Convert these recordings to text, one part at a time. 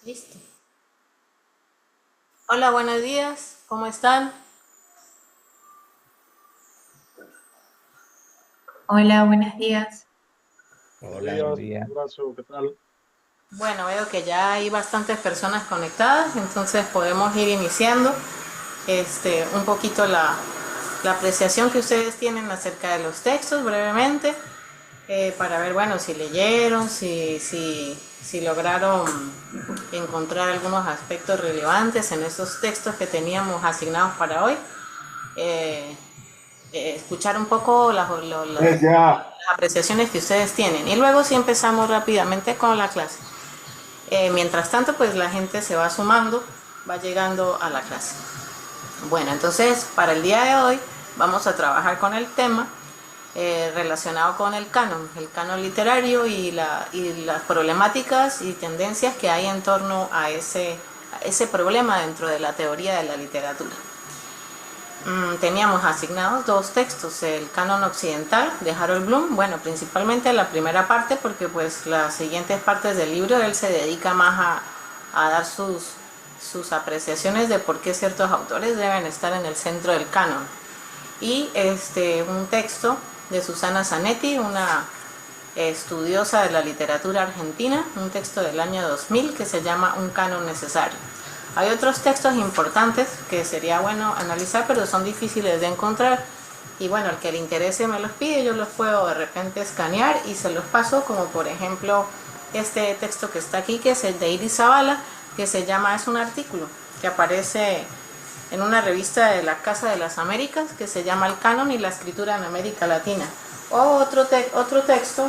Listo. Hola, buenos días. ¿Cómo están? Hola, buenos días. Buenos Hola, buen días, día. un abrazo, ¿qué tal? Bueno, veo que ya hay bastantes personas conectadas, entonces podemos ir iniciando un poquito la apreciación que ustedes tienen acerca de los textos brevemente, para ver, bueno, si leyeron, si lograron encontrar algunos aspectos relevantes en esos textos que teníamos asignados para hoy. Eh, Escuchar un poco Pues ya, las apreciaciones que ustedes tienen y luego sí empezamos rápidamente con la clase. Mientras tanto, pues la gente se va sumando, va llegando a la clase. Bueno, entonces para el día de hoy vamos a trabajar con el tema relacionado con el canon literario y las problemáticas y tendencias que hay en torno a ese problema dentro de la teoría de la literatura. Teníamos asignados dos textos, el canon occidental de Harold Bloom, bueno, principalmente la primera parte porque pues las siguientes partes del libro él se dedica más a dar sus apreciaciones de por qué ciertos autores deben estar en el centro del canon. Y un texto de Susana Zanetti, una estudiosa de la literatura argentina, un texto del año 2000 que se llama Un canon necesario. Hay otros textos importantes que sería bueno analizar, pero son difíciles de encontrar. Y bueno, al que le interese me los pide, yo los puedo de repente escanear y se los paso, como por ejemplo este texto que está aquí, que es el de Iris Zavala, que se llama, es un artículo que aparece en una revista de la Casa de las Américas que se llama El Canon y la Escritura en América Latina. O otro texto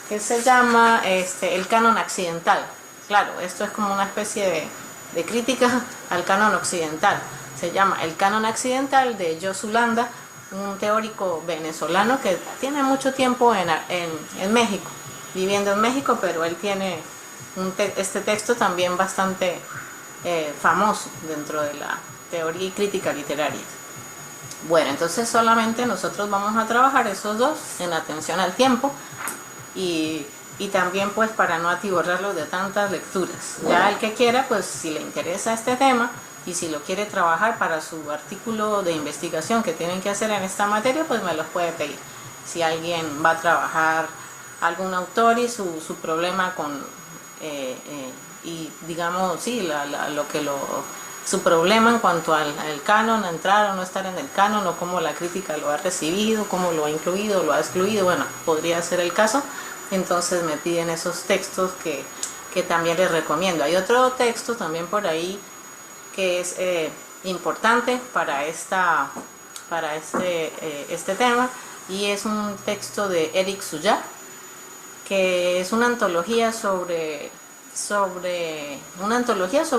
que se llama El Canon Accidental. Claro, esto es como una especie de crítica al canon occidental. Se llama El Canon Accidental de Jos Landa, un teórico venezolano que tiene mucho tiempo en México, viviendo en México, pero él tiene este texto también bastante famoso dentro de la teoría y crítica literaria. Bueno, entonces solamente nosotros vamos a trabajar esos dos en atención al tiempo y, y también pues para no atiborrarlos de tantas lecturas. Ya el que quiera, pues si le interesa este tema y si lo quiere trabajar para su artículo de investigación que tienen que hacer en esta materia, pues me los puede pedir. Si alguien va a trabajar algún autor y su problema con, y digamos, sí, lo que lo su problema en cuanto al canon, a entrar o no estar en el canon, o cómo la crítica lo ha recibido, cómo lo ha incluido, lo ha excluido, bueno, podría ser el caso. Entonces me piden esos textos que también les recomiendo. Hay otro texto también por ahí que es importante para este tema, y es un texto de Eric Suya, que es una antología sobre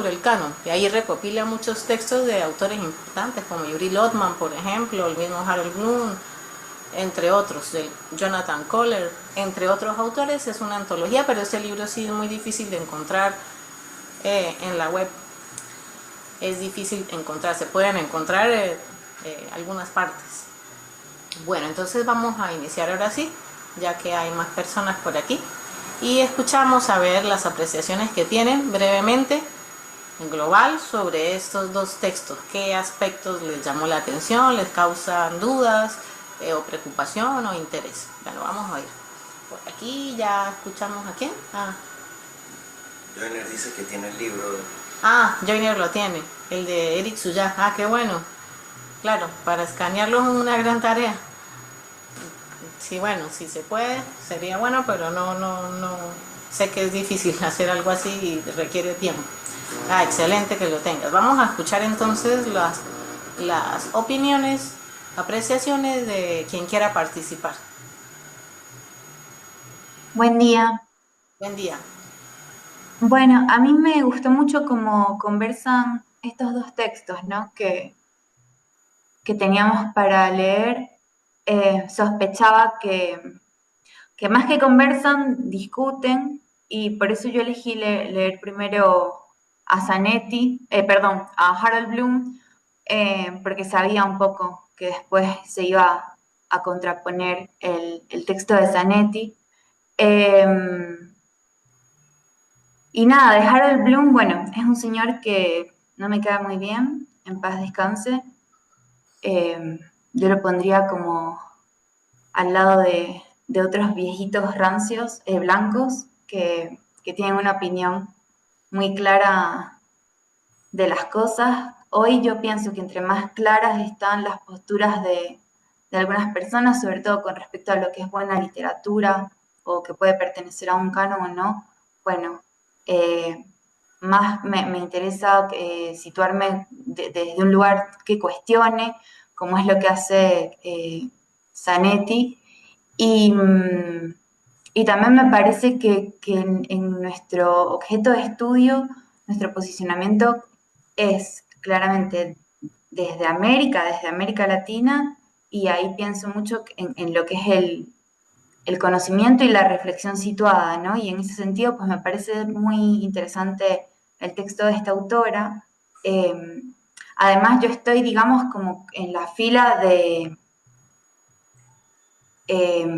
el canon, y ahí recopila muchos textos de autores importantes como Yuri Lotman, por ejemplo, el mismo Harold Bloom, entre otros, de Jonathan Kohler, entre otros autores. Es una antología, pero este libro sí es muy difícil de encontrar en la web. Es difícil encontrar, se pueden encontrar algunas partes. Bueno, entonces vamos a iniciar ahora sí, ya que hay más personas por aquí. Y escuchamos a ver las apreciaciones que tienen brevemente, en global, sobre estos dos textos. ¿Qué aspectos les llamó la atención, les causan dudas o preocupación o interés? Bueno, vamos a ver. Por aquí ya escuchamos a quién. Joyner dice que tiene el libro. Joyner lo tiene, el de Eric Suya. Qué bueno. Claro, para escanearlo es una gran tarea. Sí, bueno, si se puede, sería bueno, pero no. Sé que es difícil hacer algo así y requiere tiempo. Excelente que lo tengas. Vamos a escuchar entonces las opiniones, apreciaciones de quien quiera participar. Buen día. Buen día. Bueno, a mí me gustó mucho cómo conversan estos dos textos, ¿no? Que teníamos para leer. Sospechaba que más que conversan, discuten, y por eso yo elegí leer primero a Zanetti, perdón, a Harold Bloom, porque sabía un poco que después se iba a contraponer el texto de Zanetti. Eh, Y nada, de Harold Bloom, bueno, es un señor que no me queda muy bien, en paz descanse. Yo lo pondría como al lado de otros viejitos rancios, blancos, que tienen una opinión muy clara de las cosas. Hoy yo pienso que entre más claras están las posturas de algunas personas, sobre todo con respecto a lo que es buena literatura o que puede pertenecer a un canon o no, bueno, eh, más me interesa situarme desde un lugar que cuestione, como es lo que hace Zanetti, y, y también me parece que en nuestro objeto de estudio, nuestro posicionamiento es claramente desde América Latina, y ahí pienso mucho en lo que es el conocimiento y la reflexión situada, ¿no? Y en ese sentido, pues me parece muy interesante el texto de esta autora. Eh, Además, yo estoy, digamos, como en la fila de eh,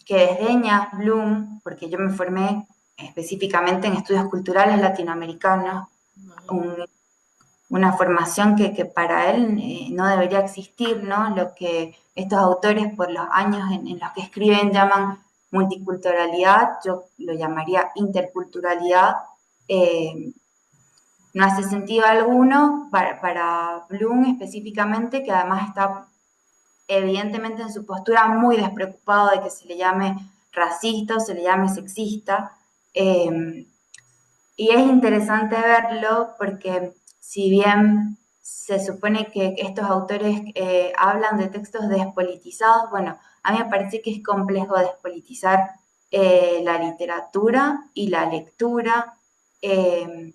que desdeña Bloom, porque yo me formé específicamente en estudios culturales latinoamericanos, un, una formación que para él no debería existir, ¿no? Lo que estos autores por los años en los que escriben llaman multiculturalidad, yo lo llamaría interculturalidad. eh, no hace sentido alguno para Bloom específicamente, que además está evidentemente en su postura muy despreocupado de que se le llame racista o se le llame sexista. Eh, y es interesante verlo porque si bien se supone que estos autores hablan de textos despolitizados, bueno, a mí me parece que es complejo despolitizar la literatura y la lectura. eh,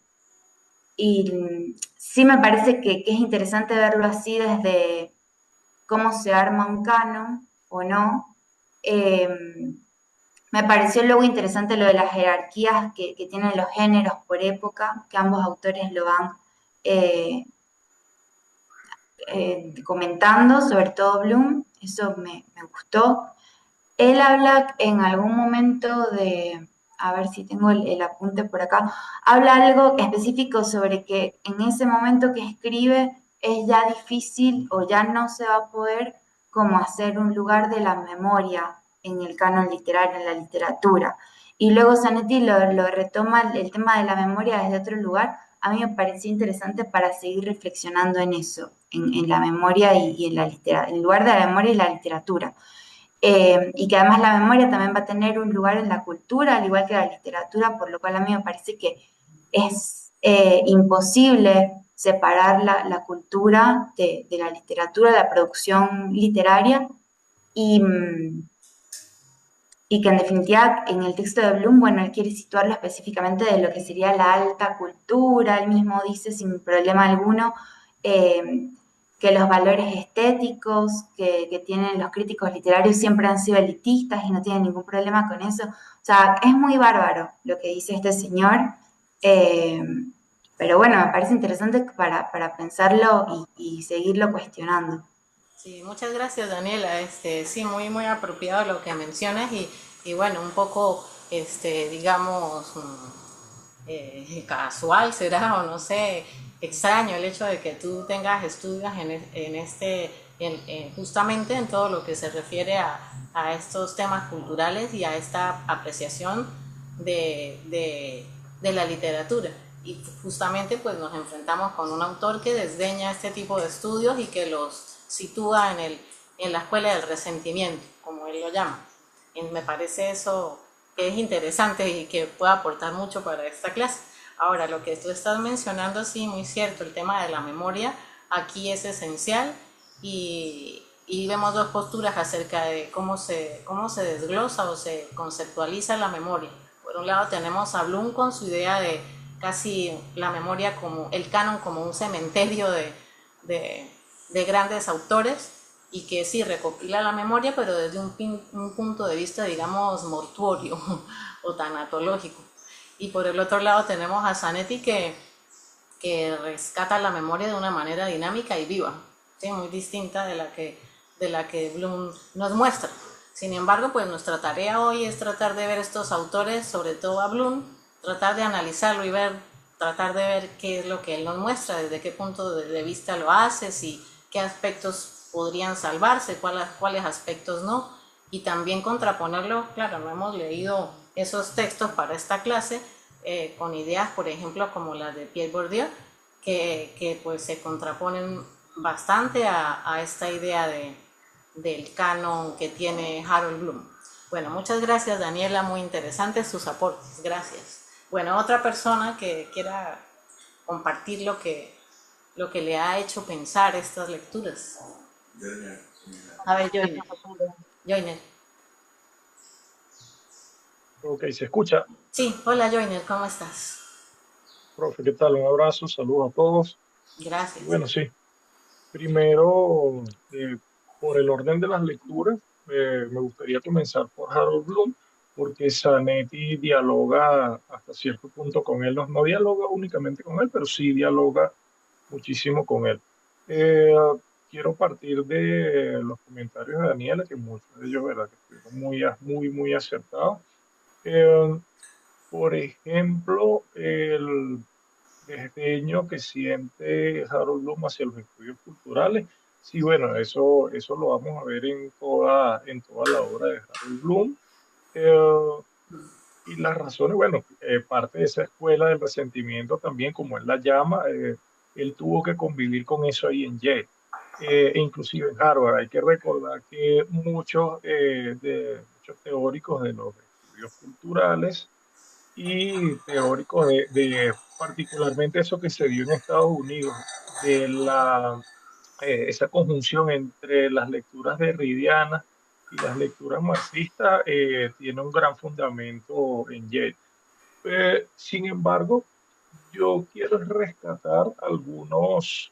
y sí me parece que es interesante verlo así desde cómo se arma un canon o no. Eh, Me pareció luego interesante lo de las jerarquías que tienen los géneros por época, que ambos autores lo van eh, comentando, sobre todo Bloom, eso me gustó. Él habla en algún momento de, a ver si tengo el apunte por acá, habla algo específico sobre que en ese momento que escribe es ya difícil o ya no se va a poder como hacer un lugar de la memoria en el canon literario, en la literatura. Y luego Zanetti lo retoma el tema de la memoria desde otro lugar. A mí me pareció interesante para seguir reflexionando en eso, en la memoria y en la literatura, en lugar de la memoria y la literatura. Y que además la memoria también va a tener un lugar en la cultura, al igual que la literatura, por lo cual a mí me parece que es imposible separar la cultura de la literatura, de la producción literaria, y, y que en definitiva en el texto de Bloom, bueno, él quiere situarlo específicamente de lo que sería la alta cultura. Él mismo dice sin problema alguno eh, que los valores estéticos que tienen los críticos literarios siempre han sido elitistas y no tienen ningún problema con eso. O sea, es muy bárbaro lo que dice este señor, eh, pero bueno, me parece interesante para pensarlo y seguirlo cuestionando. Sí, muchas gracias, Daniela. Sí, muy, muy apropiado lo que mencionas y bueno, un poco, digamos, casual será o no sé, extraño el hecho de que tú tengas estudios justamente en todo lo que se refiere a estos temas culturales y a esta apreciación de la literatura. Y justamente pues nos enfrentamos con un autor que desdeña este tipo de estudios y que los sitúa en la escuela del resentimiento, como él lo llama. Y me parece eso que es interesante y que puede aportar mucho para esta clase. Ahora, lo que tú estás mencionando, sí, muy cierto, el tema de la memoria aquí es esencial y vemos dos posturas acerca de cómo se desglosa o se conceptualiza la memoria. Por un lado tenemos a Bloom con su idea de casi la memoria como el canon como un cementerio de grandes autores y que sí recopila la memoria, pero desde un punto de vista, digamos, mortuorio o tanatológico. Y por el otro lado tenemos a Zanetti que rescata la memoria de una manera dinámica y viva, ¿sí? Muy distinta de la que Bloom nos muestra. Sin embargo, pues nuestra tarea hoy es tratar de ver estos autores, sobre todo a Bloom, tratar de analizarlo y ver, tratar de ver qué es lo que él nos muestra, desde qué punto de vista lo hace, si qué aspectos podrían salvarse, cuáles aspectos no, y también contraponerlo, claro, no hemos leído esos textos para esta clase, con ideas, por ejemplo, como las de Pierre Bourdieu, que pues se contraponen bastante a esta idea del canon que tiene Harold Bloom. Bueno, muchas gracias Daniela, muy interesantes sus aportes, gracias. Bueno, otra persona que quiera compartir lo que le ha hecho pensar estas lecturas. A ver, Joyner. Joyner. Ok, se escucha. Sí, hola Joyner, ¿cómo estás? Profe, ¿qué tal? Un abrazo, saludos a todos. Y Gracias. bueno, sí, primero, por el orden de las lecturas, me gustaría comenzar por Harold Bloom, porque Zanetti dialoga hasta cierto punto con él. No dialoga únicamente con él, pero sí dialoga muchísimo con él. Eh, Quiero partir de los comentarios de Daniela, que muchos de ellos, ¿verdad?, que estuvieron muy acertados. Eh, por ejemplo, el desdeño que siente Harold Bloom hacia los estudios culturales. Sí, bueno, eso lo vamos a ver en toda la obra de Harold Bloom. Eh, y las razones, bueno, parte de esa escuela del resentimiento también, como él la llama, él tuvo que convivir con eso ahí en Yale, e inclusive en Harvard. Hay que recordar que muchos teóricos de los estudios culturales y teóricos de particularmente eso que se dio en Estados Unidos, de esa conjunción entre las lecturas derridianas y las lecturas marxistas, tiene un gran fundamento en Yale. Sin embargo, yo quiero rescatar algunos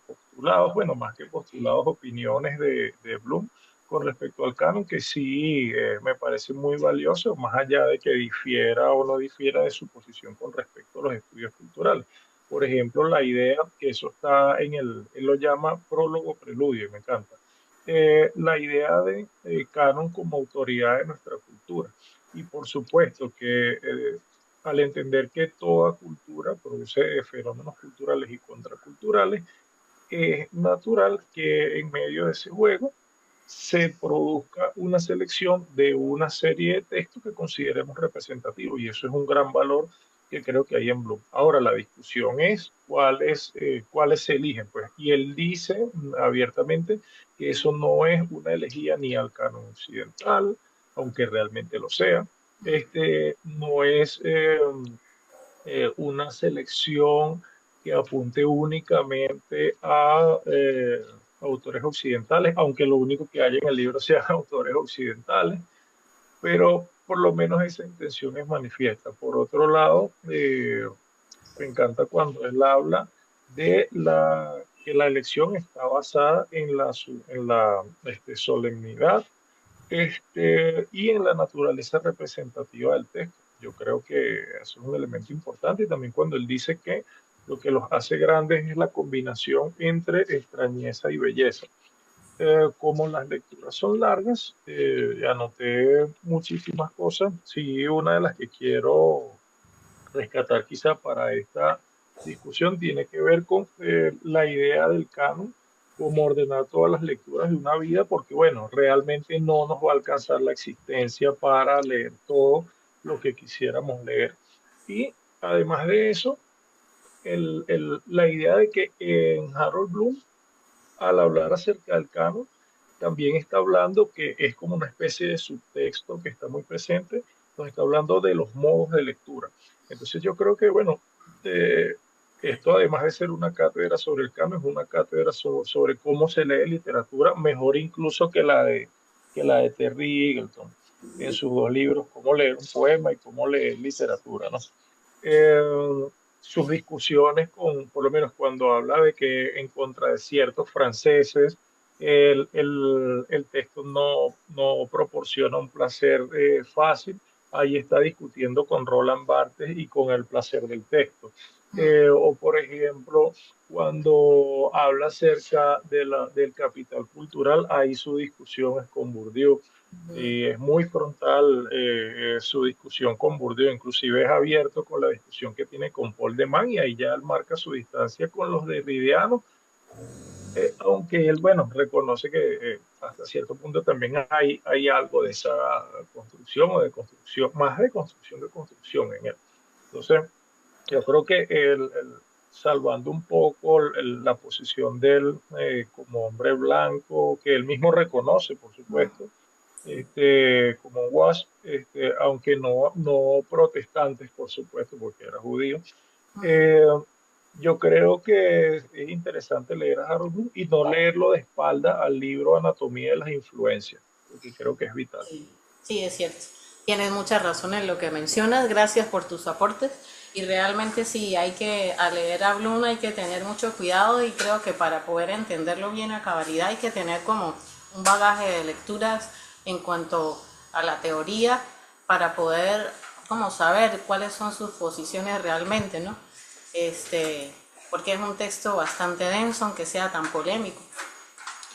postulados, bueno, más que postulados, opiniones de Bloom con respecto al canon, que sí me parece muy valioso, más allá de que difiera o no difiera de su posición con respecto a los estudios culturales. Por ejemplo, la idea, que eso está él lo llama prólogo preludio, y me encanta, la idea de canon como autoridad de nuestra cultura. Y por supuesto que al entender que toda cultura produce fenómenos culturales y contraculturales, es natural que en medio de ese juego se produzca una selección de una serie de textos que consideremos representativos, y eso es un gran valor que creo que hay en Bloom. Ahora, la discusión es cuáles se eligen, pues, y él dice abiertamente que eso no es una elegía ni al canon occidental, aunque realmente lo sea. No es una selección que apunte únicamente a autores occidentales, aunque lo único que hay en el libro sean autores occidentales, pero por lo menos esa intención es manifiesta. Por otro lado, me encanta cuando él habla de que la elección está basada en la solemnidad, y en la naturaleza representativa del texto. Yo creo que eso es un elemento importante, y también cuando él dice que lo que los hace grandes es la combinación entre extrañeza y belleza. Como las lecturas son largas, anoté muchísimas cosas. Sí, una de las que quiero rescatar quizá para esta discusión tiene que ver con la idea del canon, como ordenar todas las lecturas de una vida, porque bueno, realmente no nos va a alcanzar la existencia para leer todo lo que quisiéramos leer. Y además de eso, la idea de que en Harold Bloom, al hablar acerca del canon, también está hablando que es como una especie de subtexto que está muy presente, nos está hablando de los modos de lectura. Entonces yo creo que, bueno, eh, esto además de ser una cátedra sobre el canon, es una cátedra sobre cómo se lee literatura, mejor incluso que la de Terry Eagleton en sus dos libros, Cómo leer un poema y Cómo leer literatura, ¿no? Eh, Sus discusiones por lo menos cuando habla de que en contra de ciertos franceses, el texto no proporciona un placer fácil. Ahí está discutiendo con Roland Barthes y con el placer del texto. O por ejemplo, cuando habla acerca del capital cultural, ahí su discusión es con Bourdieu. Ujú. y es muy frontal su discusión con Bourdieu, inclusive es abierto con la discusión que tiene con Paul de Man y ahí ya él marca su distancia con los derridianos, aunque él, bueno, reconoce que hasta cierto punto también hay algo de esa construcción o de construcción, más de construcción en él. Entonces, yo creo que salvando un poco la posición de él como hombre blanco, que él mismo reconoce, por supuesto, como WASP, aunque no protestantes, por supuesto, porque era judío. eh, yo creo que es interesante leer a Harold Bloom y no leerlo de espalda al libro Anatomía de las Influencias, porque creo que es vital. Sí, sí, es cierto. Tienes mucha razón en lo que mencionas. Gracias por tus aportes. Y realmente sí, al leer a Bloom hay que tener mucho cuidado y creo que para poder entenderlo bien a cabalidad hay que tener como un bagaje de lecturas en cuanto a la teoría para poder como saber cuáles son sus posiciones realmente, ¿no? Este, porque es un texto bastante denso, aunque sea tan polémico.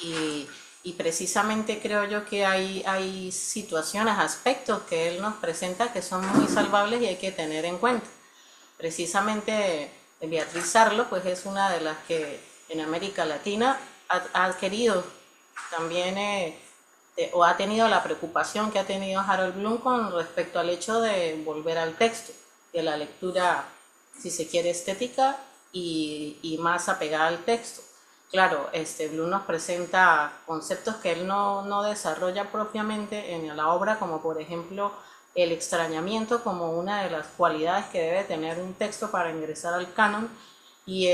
Y, y precisamente creo yo que hay situaciones, aspectos que él nos presenta que son muy salvables y hay que tener en cuenta. Precisamente Beatriz Sarlo pues es una de las que en América Latina ha querido también o ha tenido la preocupación que ha tenido Harold Bloom con respecto al hecho de volver al texto, de la lectura, si se quiere, estética y más apegada al texto. Claro, Bloom nos presenta conceptos que él no desarrolla propiamente en la obra, como por ejemplo el extrañamiento como una de las cualidades que debe tener un texto para ingresar al canon. Y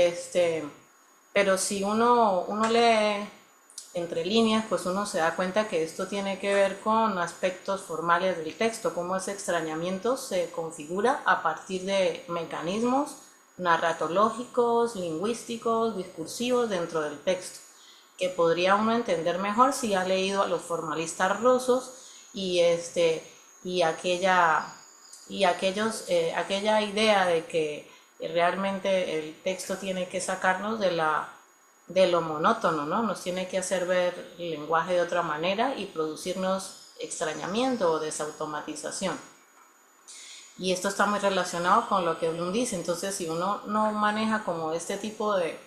pero si uno lee entre líneas, pues uno se da cuenta que esto tiene que ver con aspectos formales del texto, cómo ese extrañamiento se configura a partir de mecanismos narratológicos, lingüísticos, discursivos dentro del texto, que podría uno entender mejor si ha leído a los formalistas rusos y y aquella aquella idea de que realmente el texto tiene que sacarnos de lo monótono, ¿no? Nos tiene que hacer ver el lenguaje de otra manera y producirnos extrañamiento o desautomatización. Y esto está muy relacionado con lo que Bloom dice. Entonces, si uno no maneja como este tipo de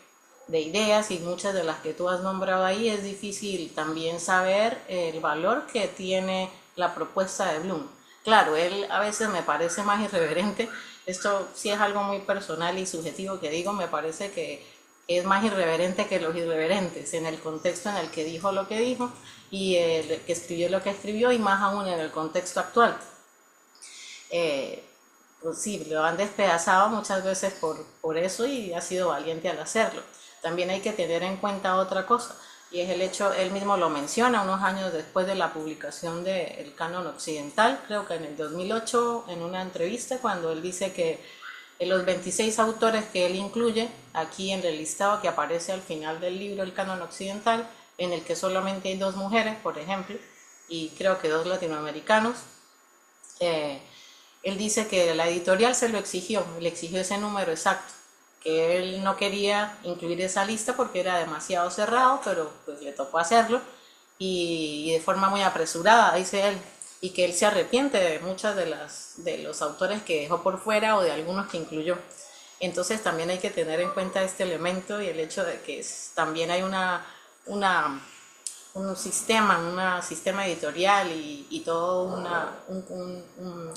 ideas y muchas de las que tú has nombrado ahí, es difícil también saber el valor que tiene la propuesta de Bloom. Claro, él a veces me parece más irreverente. Esto sí es algo muy personal y subjetivo que digo, me parece que es más irreverente que los irreverentes en el contexto en el que dijo lo que dijo y el que escribió lo que escribió y más aún en el contexto actual. Eh, pues sí, lo han despedazado muchas veces por eso y ha sido valiente al hacerlo. También hay que tener en cuenta otra cosa, y es el hecho, él mismo lo menciona unos años después de la publicación del Canon Occidental, creo que en el 2008, en una entrevista, cuando él dice que los 26 autores que él incluye aquí en el listado que aparece al final del libro El Canon Occidental, en el que solamente hay dos mujeres, por ejemplo, y creo que dos latinoamericanos, eh, él dice que la editorial se lo exigió, le exigió ese número exacto, que él no quería incluir esa lista porque era demasiado cerrado, pero pues le tocó hacerlo y de forma muy apresurada, dice él, y que él se arrepiente de muchas de los autores que dejó por fuera o de algunos que incluyó. Entonces también hay que tener en cuenta este elemento y el hecho de que también hay una un sistema editorial y todo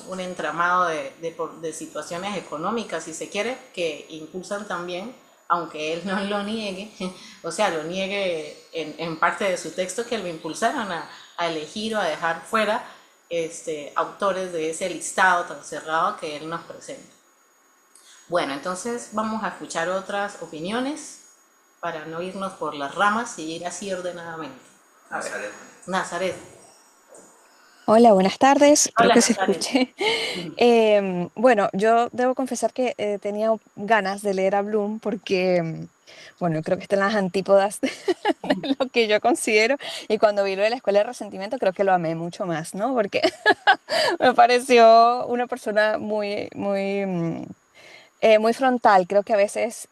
un entramado de situaciones económicas, si se quiere, que impulsan también, aunque él no lo niegue, o sea, lo niegue en parte de su texto, que lo impulsaron a elegir o a dejar fuera autores de ese listado tan cerrado que él nos presenta. Bueno, entonces vamos a escuchar otras opiniones para no irnos por las ramas y ir así ordenadamente. A ver, Nazaret. Nazaret. Hola, buenas tardes. Espero Hola, que se Nazaret. escuche. Bueno, yo debo confesar que tenía ganas de leer a Bloom porque, bueno, creo que está en las antípodas de lo que yo considero. Y cuando vi lo de la Escuela de Resentimiento, creo que lo amé mucho más, ¿no? Porque me pareció una persona muy frontal. Creo que a veces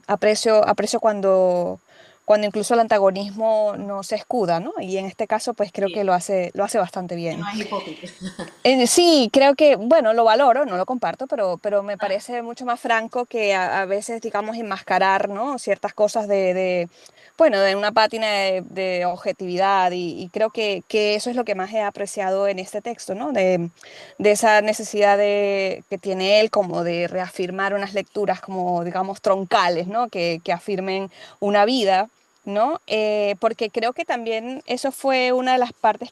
aprecio cuando cuando incluso el antagonismo no se escuda, ¿no? Y en este caso, pues creo que Sí, lo hace bastante que no bien. es hipócrita. Sí, creo que, bueno, lo valoro, no lo comparto, pero me parece mucho más franco que a veces, digamos, enmascarar, ¿no? Ciertas cosas bueno, de una pátina de objetividad y creo que eso es lo que más he apreciado en este texto, ¿no? De esa necesidad que tiene él como de reafirmar unas lecturas como, digamos, troncales, ¿no? Que afirmen una vida. ¿No? Porque creo que también eso fue una de las partes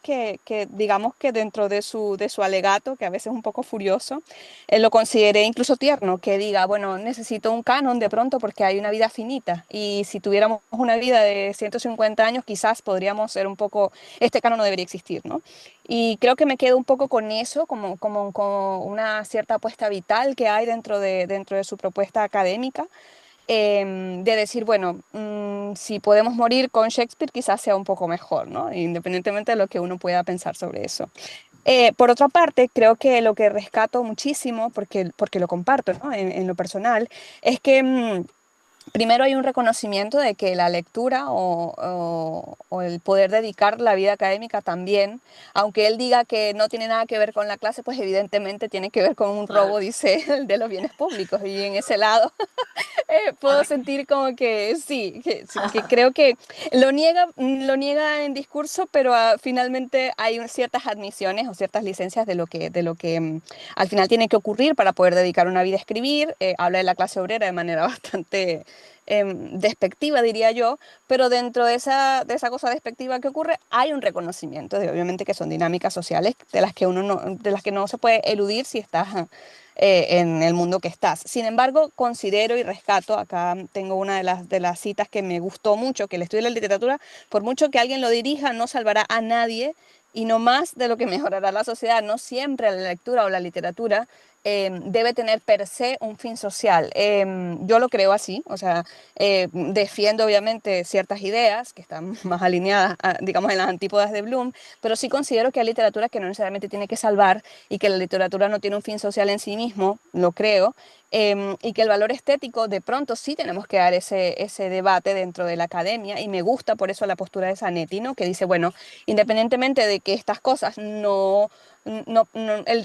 digamos que dentro de su alegato, que a veces es un poco furioso, lo consideré incluso tierno, que diga, bueno, necesito un canon de pronto porque hay una vida finita y si tuviéramos una vida de 150 años quizás podríamos ser un poco, este canon no debería existir, ¿no? Y creo que me quedo un poco con eso, como una cierta apuesta vital que hay dentro de su propuesta académica de decir, bueno, si podemos morir con Shakespeare, quizás sea un poco mejor, ¿no? Independientemente de lo que uno pueda pensar sobre eso. Por otra parte, creo que lo que rescato muchísimo, porque lo comparto, ¿no? En lo personal, es que primero hay un reconocimiento de que la lectura o el poder dedicar la vida académica también, aunque él diga que no tiene nada que ver con la clase, pues evidentemente tiene que ver con un Claro, robo, dice él, de los bienes públicos. Y en ese lado puedo sentir como que sí, que creo que lo niega en discurso, pero finalmente hay ciertas admisiones o ciertas licencias de lo que al final tiene que ocurrir para poder dedicar una vida a escribir. Habla de la clase obrera de manera bastante despectiva, diría yo, pero dentro de esa cosa despectiva que ocurre hay un reconocimiento de obviamente que son dinámicas sociales de las que uno no, de las que no se puede eludir si estás en el mundo que estás. Sin embargo, considero y rescato, acá tengo una de las citas que me gustó mucho, que el estudio de la literatura, por mucho que alguien lo dirija, no salvará a nadie y no más de lo que mejorará la sociedad. No siempre la lectura o la literatura debe tener per se un fin social. Yo lo creo así, o sea, defiendo obviamente ciertas ideas que están más alineadas, digamos, en las antípodas de Bloom, pero sí considero que hay literatura que no necesariamente tiene que salvar y que la literatura no tiene un fin social en sí mismo, lo creo, y que el valor estético de pronto sí tenemos que dar ese debate dentro de la academia y me gusta por eso la postura de Zanetti, ¿no? Que dice, bueno, independientemente de que estas cosas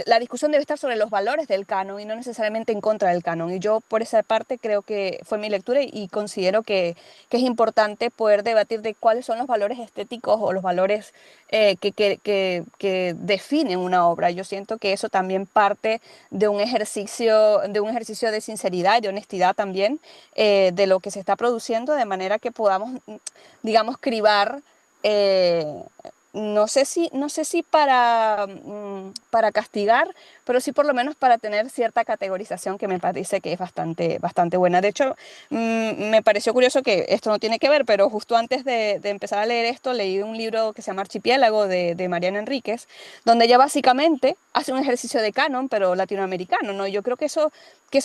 la discusión debe estar sobre los valores del canon y no necesariamente en contra del canon. Y yo por esa parte creo que fue mi lectura y considero que es importante poder debatir de cuáles son los valores estéticos o los valores que definen una obra. Yo siento que eso también parte de un ejercicio de sinceridad y de honestidad también de lo que se está produciendo, de manera que podamos, digamos, cribar. eh, no sé si para castigar, pero sí por lo menos para tener cierta categorización que me parece que es bastante buena. De hecho, me pareció curioso que esto no tiene que ver, pero justo antes de empezar a leer esto, leí un libro que se llama Archipiélago de Mariana Enríquez, donde ella básicamente hace un ejercicio de canon, pero latinoamericano, ¿no? Yo creo que eso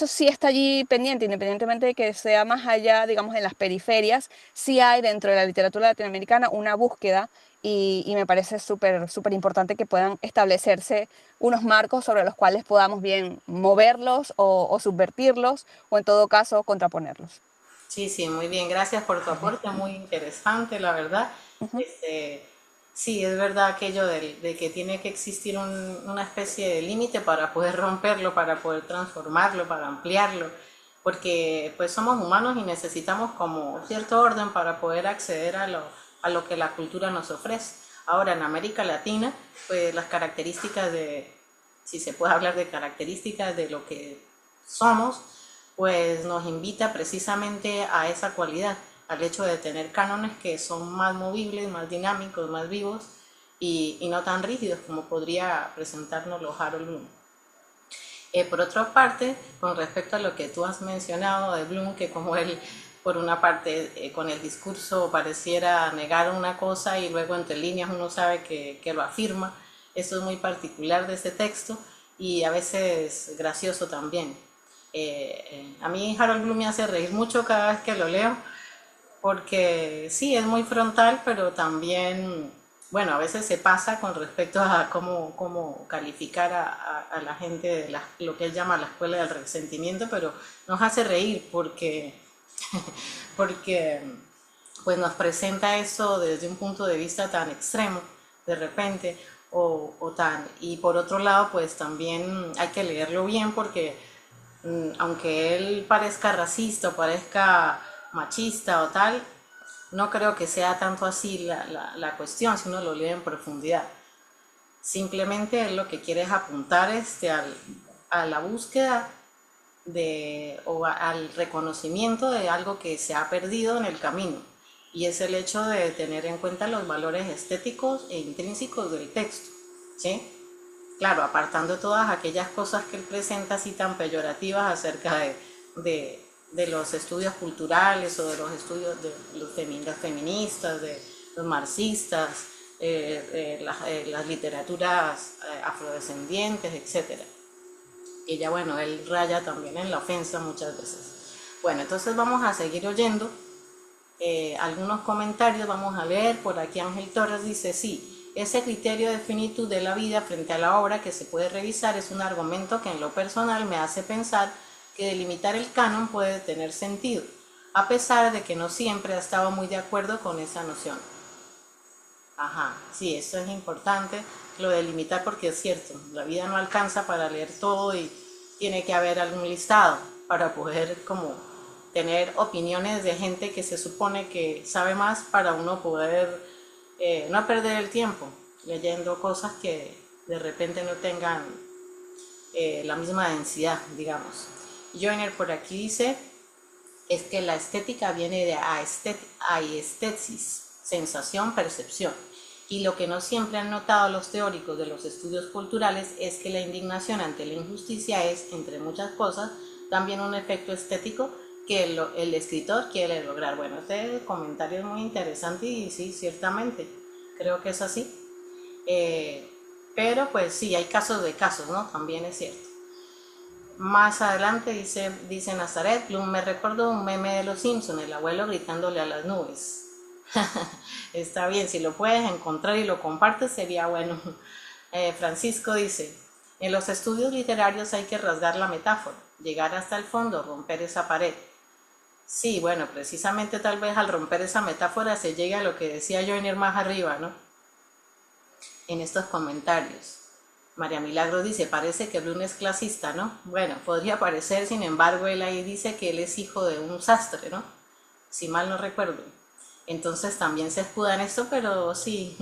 sí está allí pendiente, independientemente de que sea más allá, digamos, en las periferias, sí hay dentro de la literatura latinoamericana una búsqueda y me parece súper importante que puedan establecerse unos marcos sobre los cuales podamos bien moverlos o subvertirlos o en todo caso contraponerlos. sí, sí, muy bien. Gracias por tu Vale. aporte, muy interesante, la verdad. Ujú. Este, sí, es verdad aquello de que tiene que existir una especie de límite para poder romperlo, para poder transformarlo, para ampliarlo, porque pues somos humanos y necesitamos como cierto orden para poder acceder a lo que la cultura nos ofrece. Ahora, en América Latina, pues las características si se puede hablar de características de lo que somos, pues nos invita precisamente a esa cualidad, al hecho de tener cánones que son más movibles, más dinámicos, más vivos y no tan rígidos como podría presentarnos los Harold Bloom. Por otra parte, con respecto a lo que tú has mencionado de Bloom, que como él, por una parte, con el discurso pareciera negar una cosa y luego entre líneas uno sabe que lo afirma, eso es muy particular de ese texto y a veces gracioso también. A mí Harold Bloom me hace reír mucho cada vez que lo leo, porque sí, es muy frontal, pero también, bueno, a veces se pasa con respecto a cómo calificar a la gente de lo que él llama la escuela del resentimiento, pero nos hace reír porque pues nos presenta esto desde un punto de vista tan extremo, de repente, y por otro lado, pues también hay que leerlo bien porque aunque él parezca racista o parezca machista o tal, no creo que sea tanto así la cuestión si uno lo lee en profundidad. Simplemente él lo que quiere es apuntar a la búsqueda al reconocimiento de algo que se ha perdido en el camino, y es el hecho de tener en cuenta los valores estéticos e intrínsecos del texto, ¿sí? Claro, apartando todas aquellas cosas que él presenta así tan peyorativas acerca de los estudios culturales o de los estudios de los feministas, de los marxistas, las literaturas afrodescendientes, etcétera. Y ya bueno, él raya también en la ofensa muchas veces. Bueno, entonces vamos a seguir oyendo algunos comentarios, vamos a leer. Por aquí Ángel Torres dice, sí, ese criterio de finitud de la vida frente a la obra que se puede revisar es un argumento que en lo personal me hace pensar que delimitar el canon puede tener sentido, a pesar de que no siempre he estado muy de acuerdo con esa noción. Ajá, sí, eso es importante, lo de limitar, porque es cierto, la vida no alcanza para leer todo y tiene que haber algún listado para poder como tener opiniones de gente que se supone que sabe más, para uno poder no perder el tiempo leyendo cosas que de repente no tengan la misma densidad, digamos. Joyner por aquí dice, es que la estética viene de aestesis, sensación, percepción. Y lo que no siempre han notado los teóricos de los estudios culturales es que la indignación ante la injusticia es, entre muchas cosas, también un efecto estético que el escritor quiere lograr. Bueno, este comentario es muy interesante y sí, ciertamente, creo que es así. Pero pues sí, hay casos de casos, ¿no? También es cierto. Más adelante dice Nazaret, Bloom me recordó un meme de los Simpsons, el abuelo gritándole a las nubes. Está bien, si lo puedes encontrar y lo compartes sería bueno. Francisco dice, en los estudios literarios hay que rasgar la metáfora, llegar hasta el fondo, romper esa pared. Sí, bueno, precisamente tal vez al romper esa metáfora se llegue a lo que decía Joyner más arriba, ¿no? En estos comentarios. María Milagro dice, parece que Bloom es clasista, ¿no? Bueno, podría parecer, sin embargo, él ahí dice que él es hijo de un sastre, ¿no? Si mal no recuerdo. Entonces también se escuda en esto, pero sí,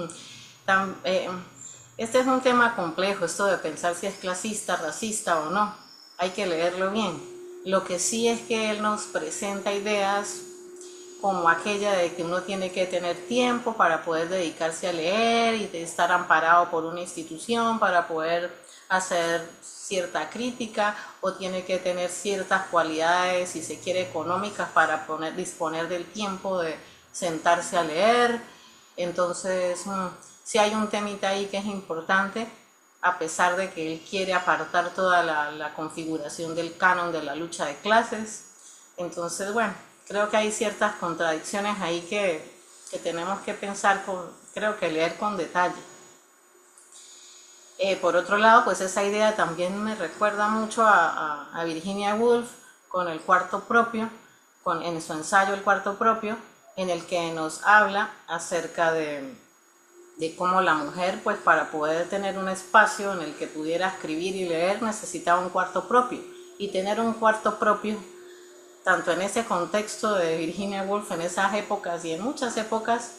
este es un tema complejo, esto de pensar si es clasista, racista o no. Hay que leerlo bien. Lo que sí es que él nos presenta ideas como aquella de que uno tiene que tener tiempo para poder dedicarse a leer y de estar amparado por una institución para poder hacer cierta crítica, o tiene que tener ciertas cualidades, si se quiere, económicas para disponer del tiempo de sentarse a leer. Entonces, sí hay un temita ahí que es importante, a pesar de que él quiere apartar toda la configuración del canon de la lucha de clases. Entonces, bueno, creo que hay ciertas contradicciones ahí que tenemos que pensar, creo que leer con detalle. Por otro lado, pues esa idea también me recuerda mucho a Virginia Woolf con el cuarto propio, en su ensayo El cuarto propio, en el que nos habla acerca de cómo la mujer, pues para poder tener un espacio en el que pudiera escribir y leer, necesitaba un cuarto propio. Y tener un cuarto propio, tanto en ese contexto de Virginia Woolf, en esas épocas y en muchas épocas,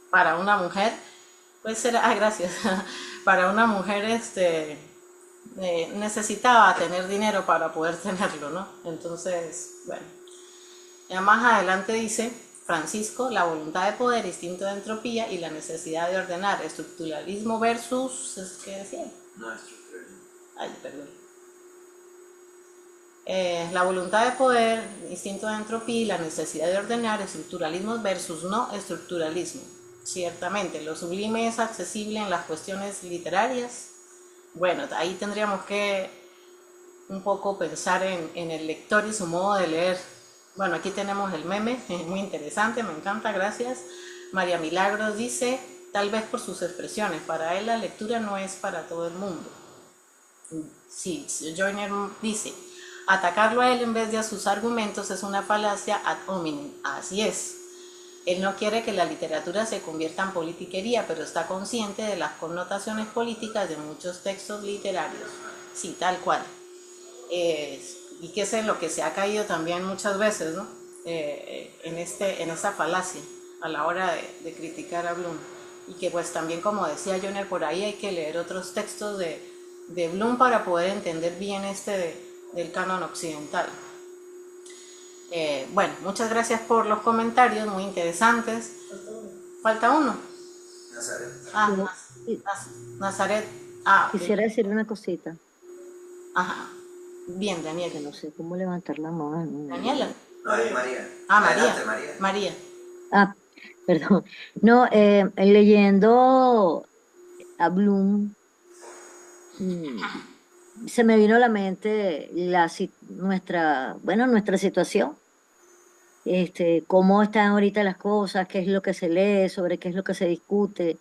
para una mujer, pues era, gracias, para una mujer necesitaba tener dinero para poder tenerlo, ¿no? Entonces, bueno, ya más adelante dice Francisco, la voluntad de poder, instinto de entropía y la necesidad de ordenar, estructuralismo versus, ¿qué decía? No, estructuralismo. Ay, perdón. La voluntad de poder, instinto de entropía y la necesidad de ordenar, estructuralismo versus no estructuralismo. Ciertamente, lo sublime es accesible en las cuestiones literarias. Bueno, ahí tendríamos que un poco pensar en el lector y su modo de leer. Bueno, aquí tenemos el meme, muy interesante, me encanta, gracias. María Milagros dice, tal vez por sus expresiones, para él la lectura no es para todo el mundo. Sí, Joyner dice, atacarlo a él en vez de a sus argumentos es una falacia ad hominem, así es. Él no quiere que la literatura se convierta en politiquería, pero está consciente de las connotaciones políticas de muchos textos literarios. Sí, tal cual. Y que es lo que se ha caído también muchas veces, ¿no? En esa falacia a la hora de criticar a Bloom. Y que pues también, como decía Joner, por ahí hay que leer otros textos de Bloom para poder entender bien del canon occidental. Bueno, muchas gracias por los comentarios, muy interesantes. Falta uno. Nazaret. Ah, Nazaret. Ah, Quisiera decirle una cosita, ajá. Bien, Daniel. que no sé cómo levantar la mano. Daniela. No, es María. Ah, María. Adelante, María. María. Ah, perdón. No, leyendo a Bloom, se me vino a la mente nuestra situación, cómo están ahorita las cosas, qué es lo que se lee, sobre qué es lo que se discute,